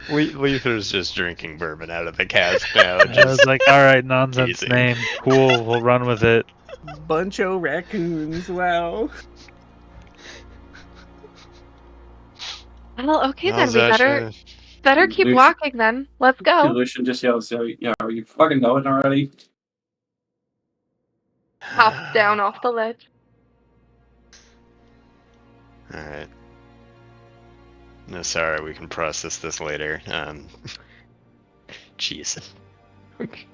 Lythra's just drinking bourbon out of the cask now. I was like, alright, nonsense teasing. name. Cool, we'll run with it. Bunch of raccoons, wow. Well, okay How's then, we that, better keep Lucian- walking then. Let's go. Lucian just yells, "Yeah, are you fucking going already?" Hop down off the ledge. Alright. No, sorry, we can process this later. Jeez. Okay.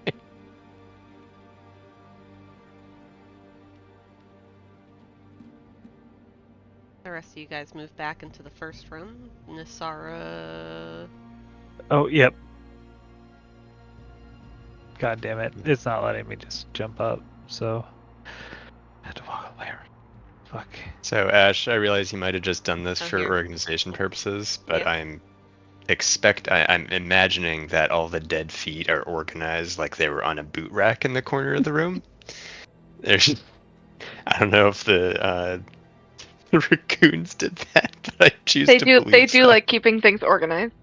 The rest of you guys move back into the first room. Nyssara. Oh, yep. God damn it. It's not letting me just jump up, so I had to walk away. Fuck. So, Ash, I realize you might have just done this Oh, for here. organization purposes, but Yep. I'm imagining that all the dead feet are organized like they were on a boot rack in the corner of the room. There's, I don't know if the raccoons did that, but I choose They to do. believe They do so. like keeping things organized.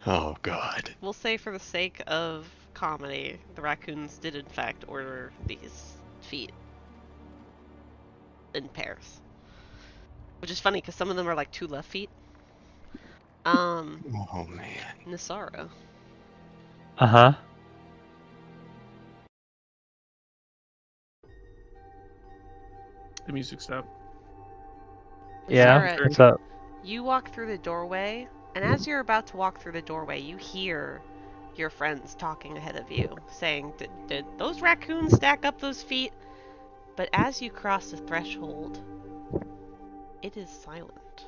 Oh God. We'll say for the sake of comedy, the raccoons did in fact order these feet in pairs. Which is funny because some of them are like 2 left feet. Oh man. Nyssara. Uh-huh. The music stopped. Yeah, Nyssara, what's up? you walk through the doorway, and as you're about to walk through the doorway, you hear your friends talking ahead of you, saying, did those raccoons stack up those feet? But as you cross the threshold, it is silent,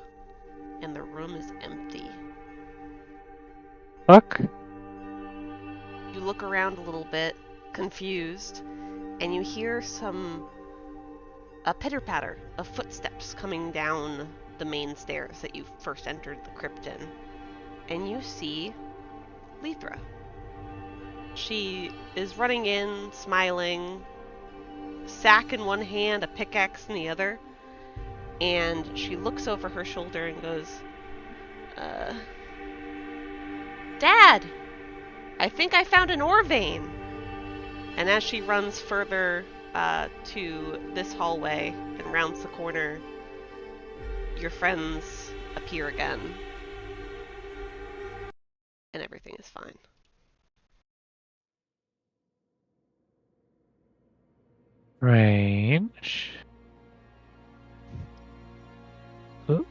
and the room is empty. Fuck? You look around a little bit, confused, and you hear a pitter-patter of footsteps coming down the main stairs that you first entered the crypt in. And you see Lythra. She is running in, smiling, sack in one hand, a pickaxe in the other, and she looks over her shoulder and goes, Dad! I think I found an ore vein! And as she runs further to this hallway and rounds the corner, your friends appear again. And everything is fine. Range. Oop.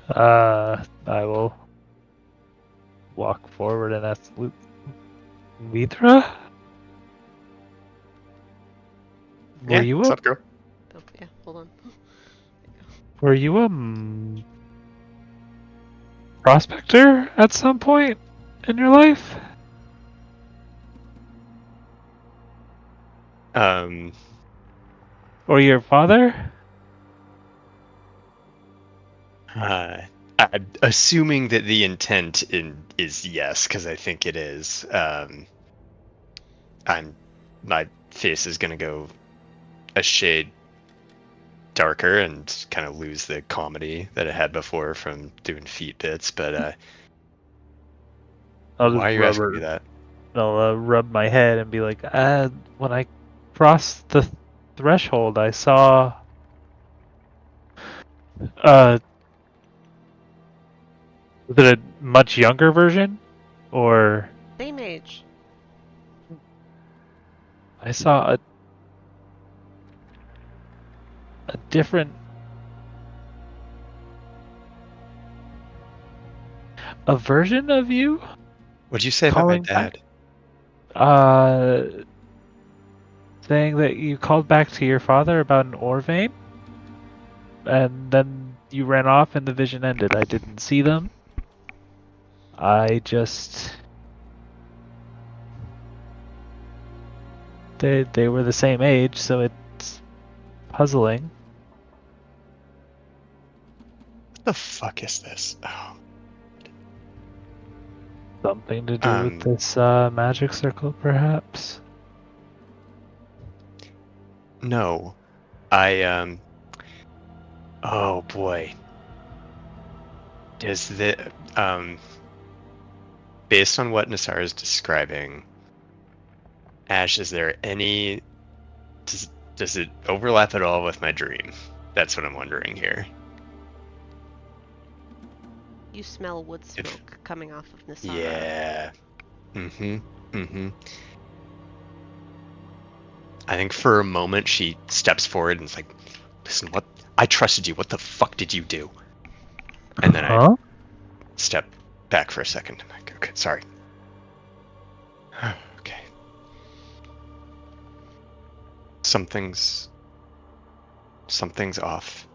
I will walk forward and ask Lythra? Yeah, what's up, girl? Oh, yeah, hold on. Were you a prospector at some point in your life? Or your father? I'm assuming that the intent is yes, because I think it is. My face is gonna go a shade darker and kind of lose the comedy that I had before from doing feet bits. But I'll just why are you asking me that? I'll rub my head and be like, when I crossed the threshold, I saw was it a much younger version? Or Same age. I saw a different a version of you? What'd you say about my dad? Saying that you called back to your father about an ore vein, and then you ran off and the vision ended. I didn't see them. I just... They were the same age, so it's puzzling. What the fuck is this? Oh. Something to do with this magic circle, perhaps? No. Oh boy. Does the based on what Nyssara is describing, Ash, is there any does it overlap at all with my dream? That's what I'm wondering here. You smell wood smoke coming off of Nyssara. Yeah. I think for a moment she steps forward and is like, listen, what? I trusted you. What the fuck did you do? And then I step back for a second. I'm like, okay, sorry. Okay. Something's off.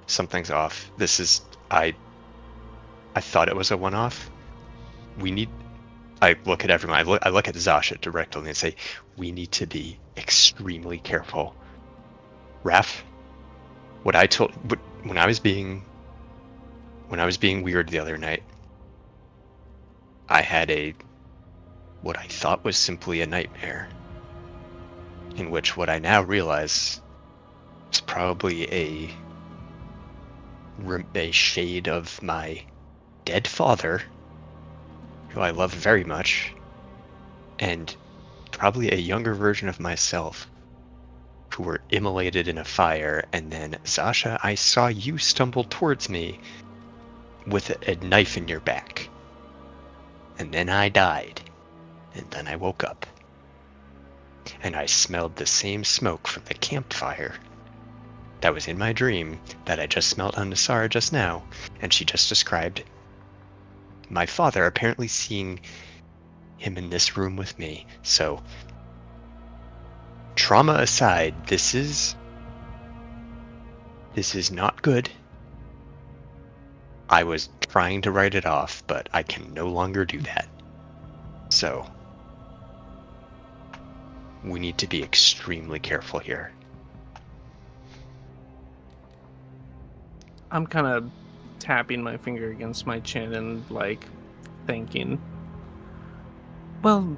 Something's off. This is... I thought it was a one-off. I look at everyone. I look at Zasha directly and say, we need to be extremely careful. Raph, when I was being weird the other night, I had what I thought was simply a nightmare, in which what I now realize is probably a shade of my dead father, who I love very much, and probably a younger version of myself, who were immolated in a fire. And then, Zasha, I saw you stumble towards me with a knife in your back. And then I died. And then I woke up. And I smelled the same smoke from the campfire that was in my dream that I just smelled on Nyssara just now. And she just described my father apparently seeing him in this room with me. So, trauma aside, this is not good. I was trying to write it off, but I can no longer do that. So, we need to be extremely careful here. I'm kind of tapping my finger against my chin and, like, thinking. Well,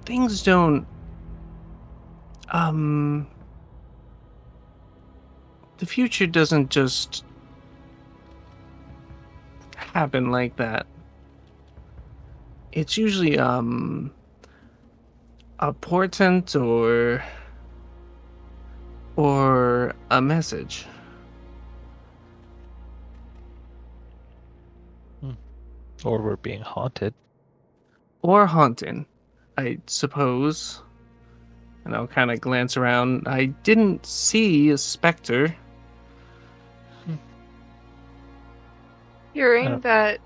things don't... The future doesn't just happen like that. It's usually, a portent or a message. Or we're being haunted. Or haunting, I suppose. And I'll kind of glance around. I didn't see a specter. Hearing that,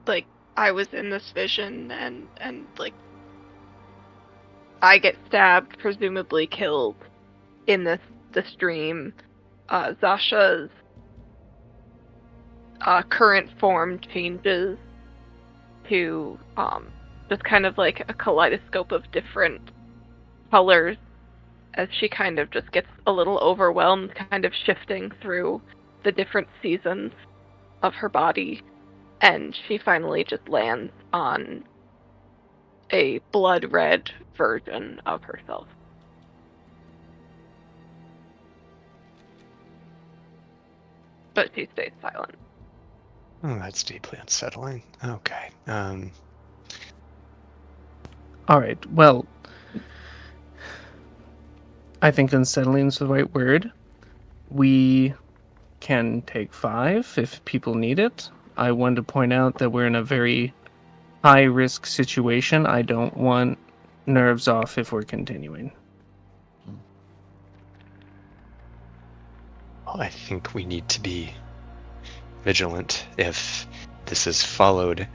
like, I was in this vision and like, I get stabbed, presumably killed, in this dream. Zasha's current form changes to just kind of like a kaleidoscope of different colors as she kind of just gets a little overwhelmed, kind of shifting through the different seasons of her body, and she finally just lands on a blood red version of herself. But she stays silent. Oh, that's deeply unsettling. Okay. All right, well, I think unsettling is the right word. We can take 5 if people need it. I wanted to point out that we're in a very high-risk situation. I don't want nerves off if we're continuing. Well, I think we need to be vigilant. If this is followed,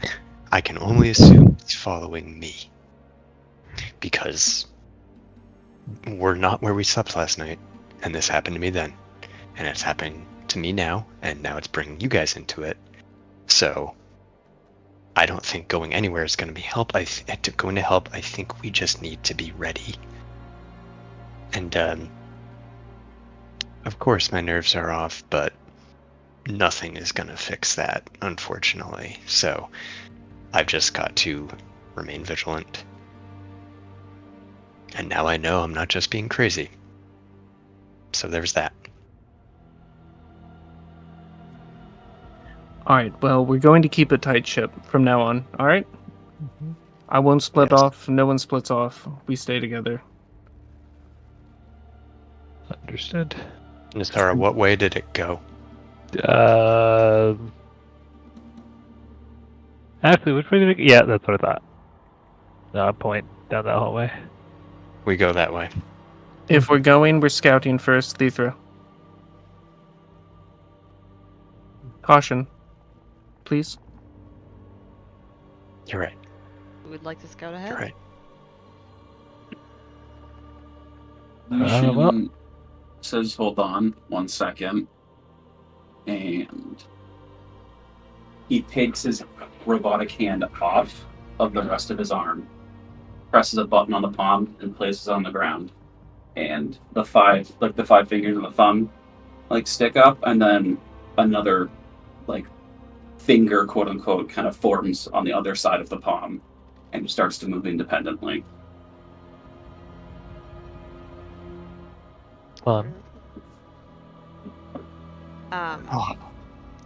I can only assume it's following me. Because we're not where we slept last night, and this happened to me then. And it's happening to me now, and now it's bringing you guys into it. So, I don't think going anywhere is going to be help. Going to help, I think we just need to be ready. And, of course my nerves are off, but nothing is going to fix that, unfortunately. So, I've just got to remain vigilant. And now I know I'm not just being crazy. So there's that. Alright, well, we're going to keep a tight ship from now on, alright? Mm-hmm. I won't split Yes. off, no one splits off. We stay together. Understood. Nyssara, what way did it go? Actually, which way did it go? Yeah, that's what I thought. No, I point down that hallway. We go that way. If we're going, we're scouting first, Lythra. Caution. Please. You're right. Who would like to scout ahead? You're right. Lucian well- says, hold on 1 second. And he takes his robotic hand off of the rest of his arm, presses a button on the palm, and places it on the ground. And the 5 fingers and the thumb, stick up, and then another, finger, quote unquote, kind of forms on the other side of the palm and starts to move independently. Fun. Oh,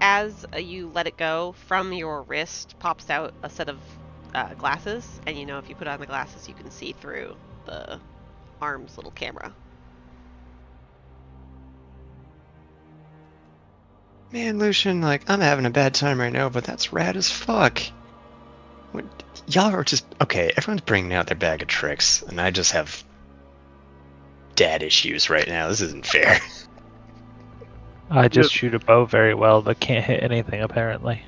As you let it go, from your wrist pops out a set of glasses, and if you put on the glasses, you can see through the arm's little camera. man, Lucian, I'm having a bad time right now, but that's rad as fuck. Y'all are just... Okay, everyone's bringing out their bag of tricks, and I just have dad issues right now. This isn't fair. I just shoot a bow very well, but can't hit anything apparently.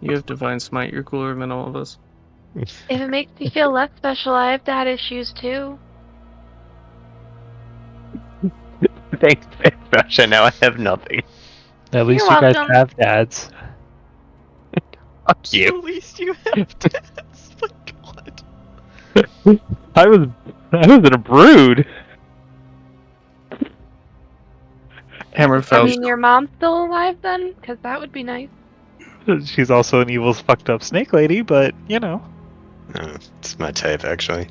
You have Divine Smite, you're cooler than all of us. If it makes you feel less special, I have dad issues too. Thanks, Zasha. Now I have nothing. At least You're you guys welcome. have dads. Fuck you. At least you have dads. My God. I was in a brood. Amraphel. I mean, your mom's still alive then? Because that would be nice. She's also an evil, fucked up snake lady, but It's my type, actually.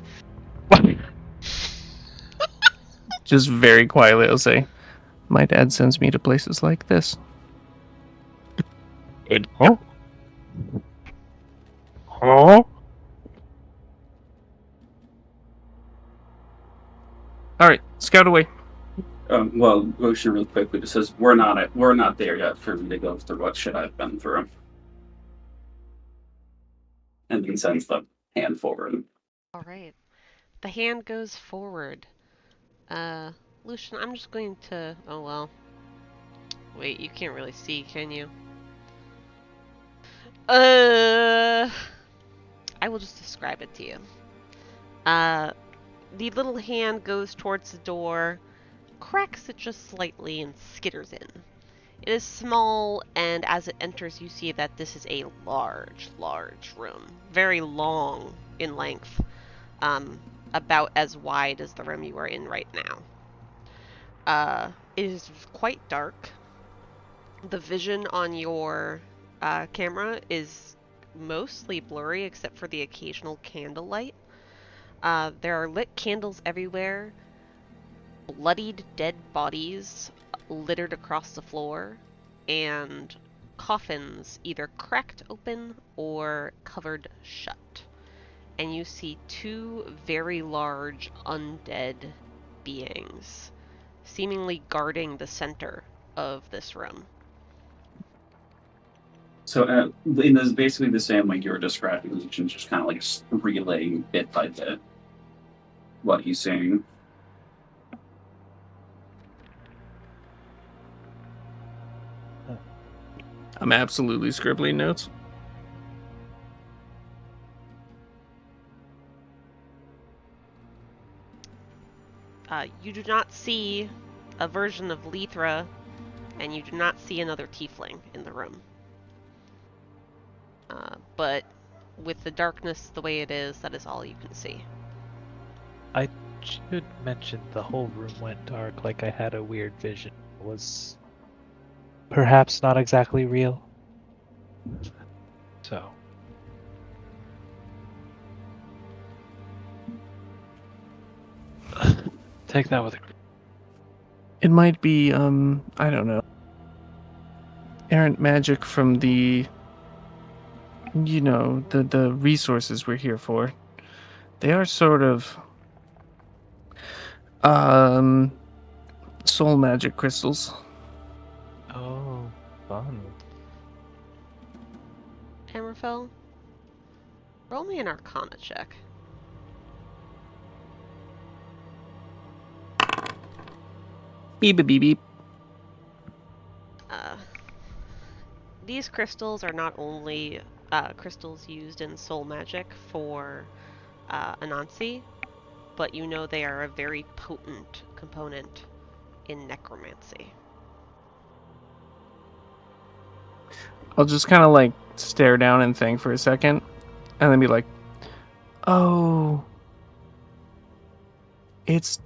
Just very quietly, I'll say, my dad sends me to places like this. Oh. Oh. All right, scout away. Well, Lucian real quickly just says, we're not there yet for me to go through what shit I've been through. And then sends the hand forward. Alright. The hand goes forward. Lucian, I'm just going to... Oh, well. Wait, you can't really see, can you? I will just describe it to you. The little hand goes towards the door, cracks it just slightly, and skitters in. It is small, and as it enters, you see that this is a large, large room. Very long in length. About as wide as the room you are in right now. It is quite dark. The vision on your camera is mostly blurry except for the occasional candlelight. There are lit candles everywhere, bloodied dead bodies littered across the floor, and coffins either cracked open or covered shut. And you see two very large undead beings seemingly guarding the center of this room. So, in this basically the same way you were describing, Lucian just kind of like relaying bit by bit what he's saying. I'm absolutely scribbling notes. You do not see a version of Lythra, and you do not see another tiefling in the room. But with the darkness the way it is, that is all you can see. I should mention the whole room went dark, like I had a weird vision. It was perhaps not exactly real. So. Take that with a... It might be, I don't know, errant magic from the, you know, the resources we're here for. They are sort of, soul magic crystals. Oh, fun. Amraphel, roll me an Arcana check. Beep beep beep beep. These crystals are not only crystals used in soul magic for Anansi, but you know they are a very potent component in necromancy. I'll just kind of like stare down and think for a second, and then be like, oh, it's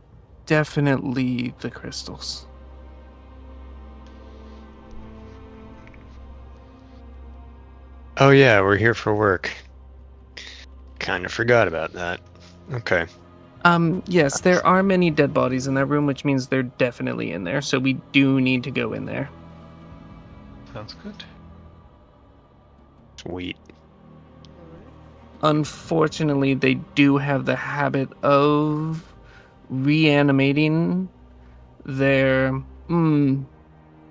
definitely the crystals. Oh yeah, we're here for work. Kind of forgot about that. Okay. Yes, there are many dead bodies in that room, which means they're definitely in there, so we do need to go in there. Sounds good. Sweet. Unfortunately, they do have the habit of reanimating their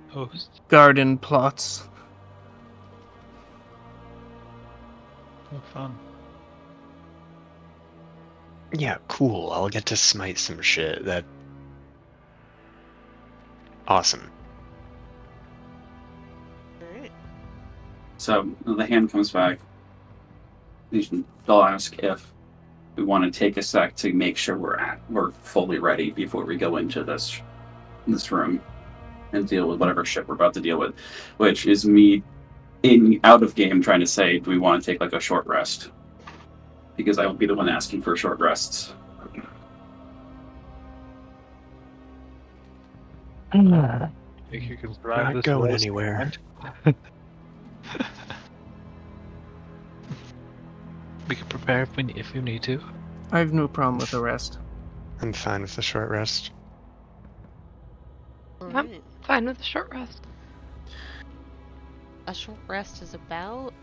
Host. garden plots. Oh, fun. Yeah, cool. I'll get to smite some shit. That... Awesome. Alright. So the hand comes back. They'll ask if we want to take a sec to make sure we're fully ready before we go into this room and deal with whatever shit we're about to deal with, which is me out of game trying to say, do we want to take like a short rest? Because I will be the one asking for short rests. Think you can survive Not this going rest? anywhere. We can prepare if you need to. I have no problem with the rest. I'm fine with the short rest. I'm Alright. fine with a short rest. A short rest is about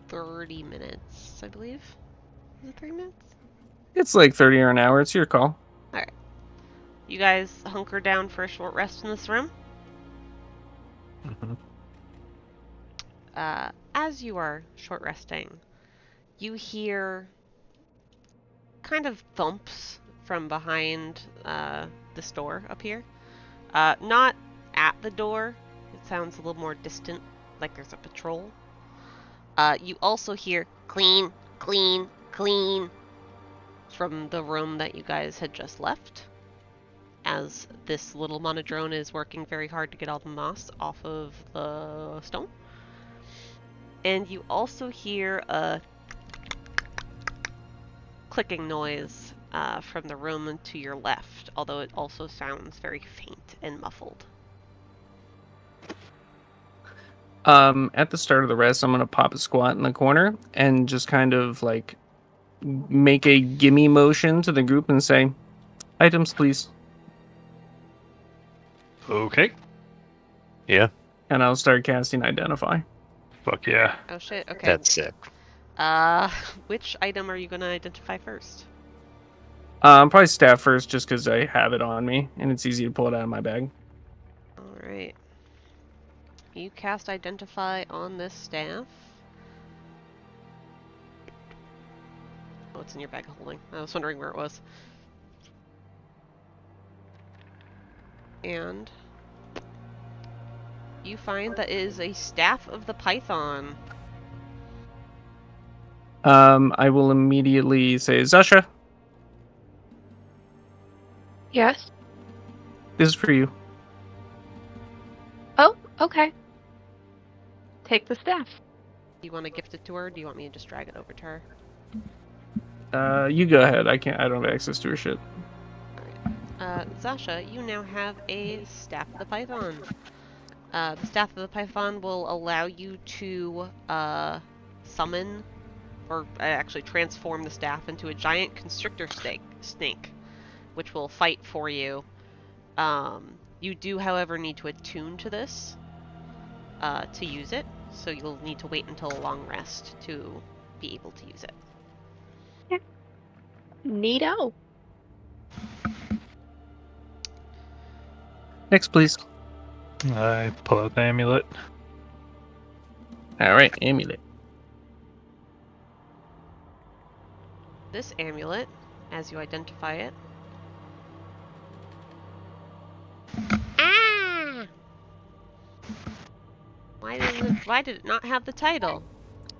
30 minutes, I believe. Is it 3 minutes? It's like 30 or an hour. It's your call. You guys hunker down for a short rest in this room. Mm-hmm. As you are short resting, you hear kind of thumps from behind this door up here. Not at the door. It sounds a little more distant, like there's a patrol. You also hear clean, clean, clean from the room that you guys had just left, as this little monodrone is working very hard to get all the moss off of the stone. And you also hear a clicking noise from the room to your left, although it also sounds very faint and muffled. At the start of the rest, I'm gonna pop a squat in the corner and just kind of like make a gimme motion to the group and say, "Items, please." Okay. Yeah, And I'll start casting Identify. Fuck yeah. Oh shit, okay. that's sick. Which item are you gonna identify first? Probably staff first, just because I have it on me and it's easy to pull it out of my bag. Alright. You cast Identify on this staff. Oh, it's in your bag of holding. I was wondering where it was. And you find that it is a staff of the python. I will immediately say, Zasha, Yes? this is for you. Oh, okay. Take the staff. Do you want to gift it to her, or do you want me to just drag it over to her? You go ahead. I don't have access to her shit. Zasha, you now have a Staff of the Python. The Staff of the Python will allow you to summon, or actually transform the staff into a giant constrictor snake, which will fight for you. You do, however, need to attune to this to use it, so you'll need to wait until a long rest to be able to use it. Neato. Next, please. I pull out the amulet. All right, amulet. This amulet, as you identify it. Ah! Why did it not have the title?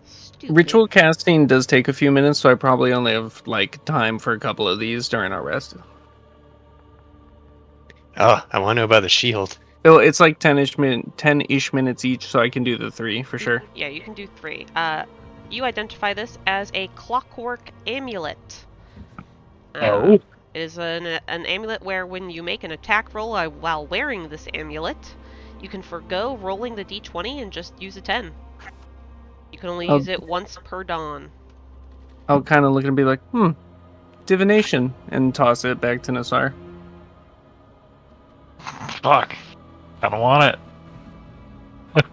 Stupid. Ritual casting does take a few minutes, so I probably only have like time for a couple of these during our rest. Oh, I want to know about the shield. Oh, it's like 10-ish minutes each, so I can do the 3 for sure. Yeah, you can do 3. You identify this as a clockwork amulet. Oh. It is an amulet where when you make an attack roll while wearing this amulet, you can forgo rolling the d20 and just use a 10. You can only use it once per dawn. I'll kind of look and be like, divination, and toss it back to Nyssara. Fuck. I don't want it.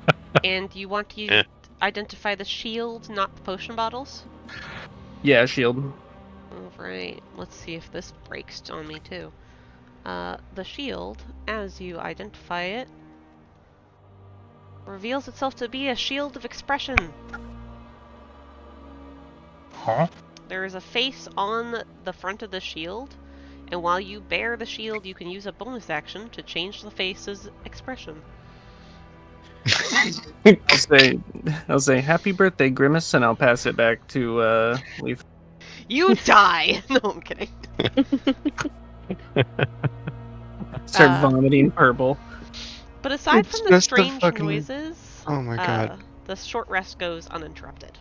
And you want to identify the shield, not the potion bottles? Yeah, shield. Alright, let's see if this breaks on me too. The shield, as you identify it, reveals itself to be a shield of expression. Huh? There is a face on the front of the shield, and while you bear the shield, you can use a bonus action to change the face's expression. I'll say happy birthday, Grimace, and I'll pass it back to Lythra. You die! No, I'm kidding. Start vomiting purple. But aside It's from the just a strange fucking- noises, Oh my god. the short rest goes uninterrupted.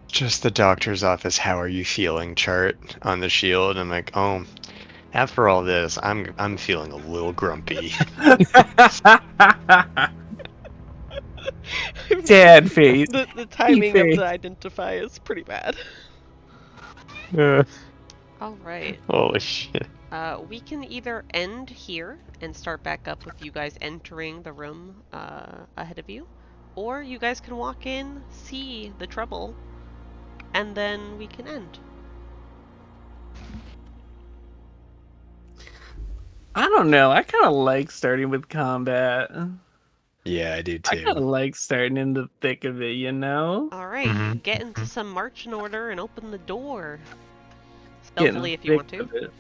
Just the doctor's office, how are you feeling chart on the shield. I'm like, oh, After all this, I'm feeling a little grumpy. Dad face. The timing of face. the identify is pretty bad. All right. Holy shit. We can either end here and start back up with you guys entering the room ahead of you, or you guys can walk in, see the trouble, and then we can end. I don't know. I kind of like starting with combat. Yeah, I do I too. kind of like starting in the thick of it, you know? All right, Mhm. get into some marching order and open the door. Get in Stealthily the if you want thick to. of it.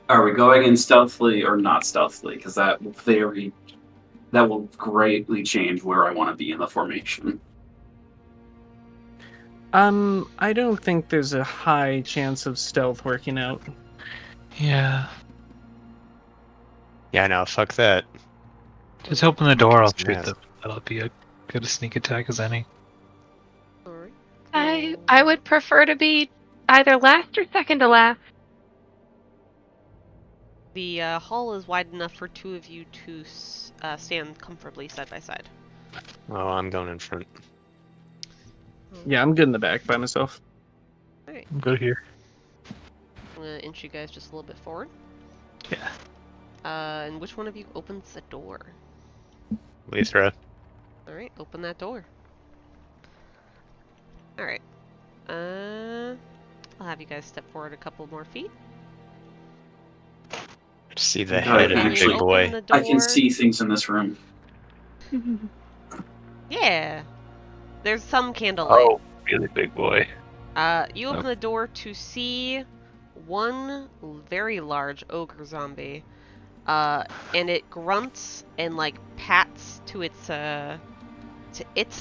Are we going in stealthily or not stealthily? Because that will greatly change where I want to be in the formation. I don't think there's a high chance of stealth working out. Yeah. Yeah, no, fuck that. Just open the door, I'll Just shoot mad. them. That'll be a good a sneak attack as any. All right. I would prefer to be either last or second to last. The hall is wide enough for two of you to stand comfortably side by side. Oh, I'm going in front. Yeah, I'm good in the back by myself. Alright, Go here. I'm gonna inch you guys just a little bit forward. Yeah. And which one of you opens the door? Lythra. Alright, open that door. Alright. I'll have you guys step forward a couple more feet. See the God, head of the actually, big boy. Open the I can door. see things in this room. Yeah. There's some candlelight. Oh, really big boy. You open the door to see one very large ogre zombie. And it grunts and like pats to its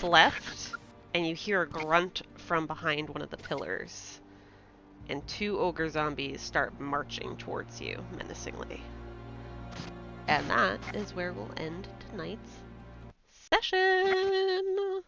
left, and you hear a grunt from behind one of the pillars. And two ogre zombies start marching towards you menacingly. And that is where we'll end tonight's session.